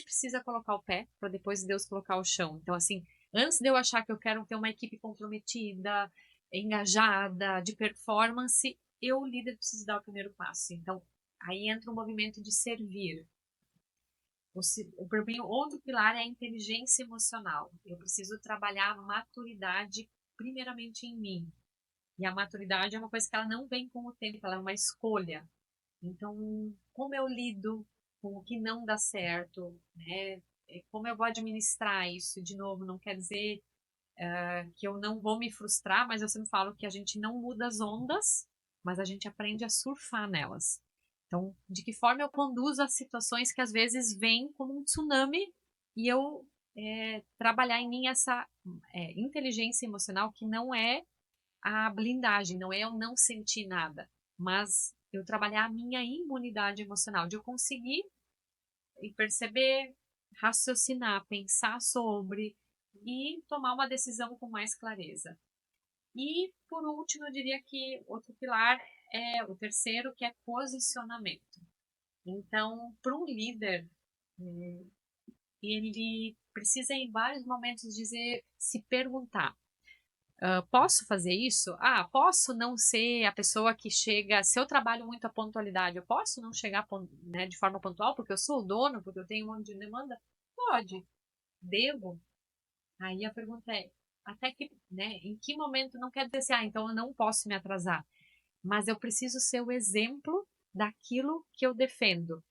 precisa colocar o pé para depois Deus colocar o chão. Então assim, antes de eu achar que eu quero ter uma equipe comprometida, engajada, de performance, eu, líder, preciso dar o primeiro passo. Então aí entra o movimento de servir. O outro pilar é a inteligência emocional. Eu preciso trabalhar a maturidade primeiramente em mim. E a maturidade é uma coisa que ela não vem com o tempo, ela é uma escolha. Então, como eu lido com o que não dá certo, né? Como eu vou administrar isso? De novo, não quer dizer que eu não vou me frustrar, mas eu sempre falo que a gente não muda as ondas, mas a gente aprende a surfar nelas. Então, de que forma eu conduzo as situações que às vezes vêm como um tsunami e eu trabalhar em mim essa inteligência emocional, que não é a blindagem, não é eu não sentir nada, mas eu trabalhar a minha imunidade emocional, de eu conseguir perceber, raciocinar, pensar sobre e tomar uma decisão com mais clareza. E, por último, eu diria que outro pilar é o terceiro, que é posicionamento. Então, para um líder, ele precisa em vários momentos se perguntar: posso fazer isso? Posso não ser a pessoa que chega, se eu trabalho muito a pontualidade, eu posso não chegar, né, de forma pontual porque eu sou o dono, porque eu tenho um monte de demanda? Pode. Devo? Aí a pergunta é, até que, né, em que momento, não quer dizer assim, então eu não posso me atrasar, mas eu preciso ser o exemplo daquilo que eu defendo.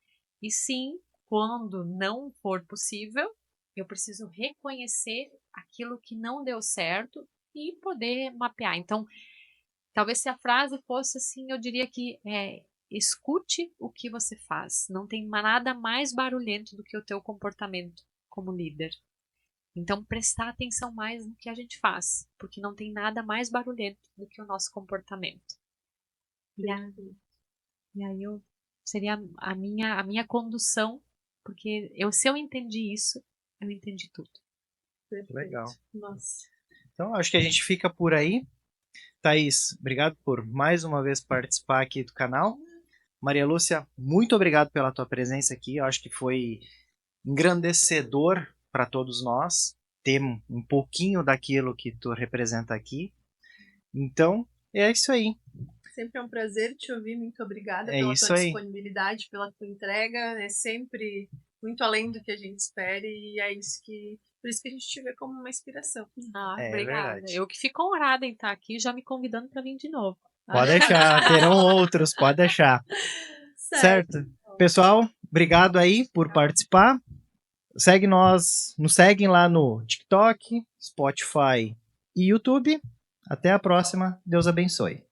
E sim, quando não for possível, eu preciso reconhecer aquilo que não deu certo e poder mapear. Então, talvez se a frase fosse assim, eu diria que escute o que você faz. Não tem nada mais barulhento do que o teu comportamento como líder. Então, prestar atenção mais no que a gente faz, porque não tem nada mais barulhento do que o nosso comportamento. E aí seria a minha condução, porque se eu entendi isso, eu entendi tudo. Perfeito. Legal. Nossa. Então, acho que a gente fica por aí. Thaís, obrigado por mais uma vez participar aqui do canal. Maria Lúcia, muito obrigado pela tua presença aqui. Eu acho que foi engrandecedor para todos nós ter um pouquinho daquilo que tu representa aqui. Então, é isso aí. Sempre é um prazer te ouvir. Muito obrigada pela tua disponibilidade, pela tua entrega. É sempre muito além do que a gente espera e é isso por isso que a gente te vê como uma inspiração. Obrigada. Verdade. Eu que fico honrada em estar aqui, já me convidando para vir de novo. Pode deixar, terão outros, pode deixar. Certo. Pessoal, obrigado aí por participar. Nos seguem lá no TikTok, Spotify e YouTube. Até a próxima. Deus abençoe.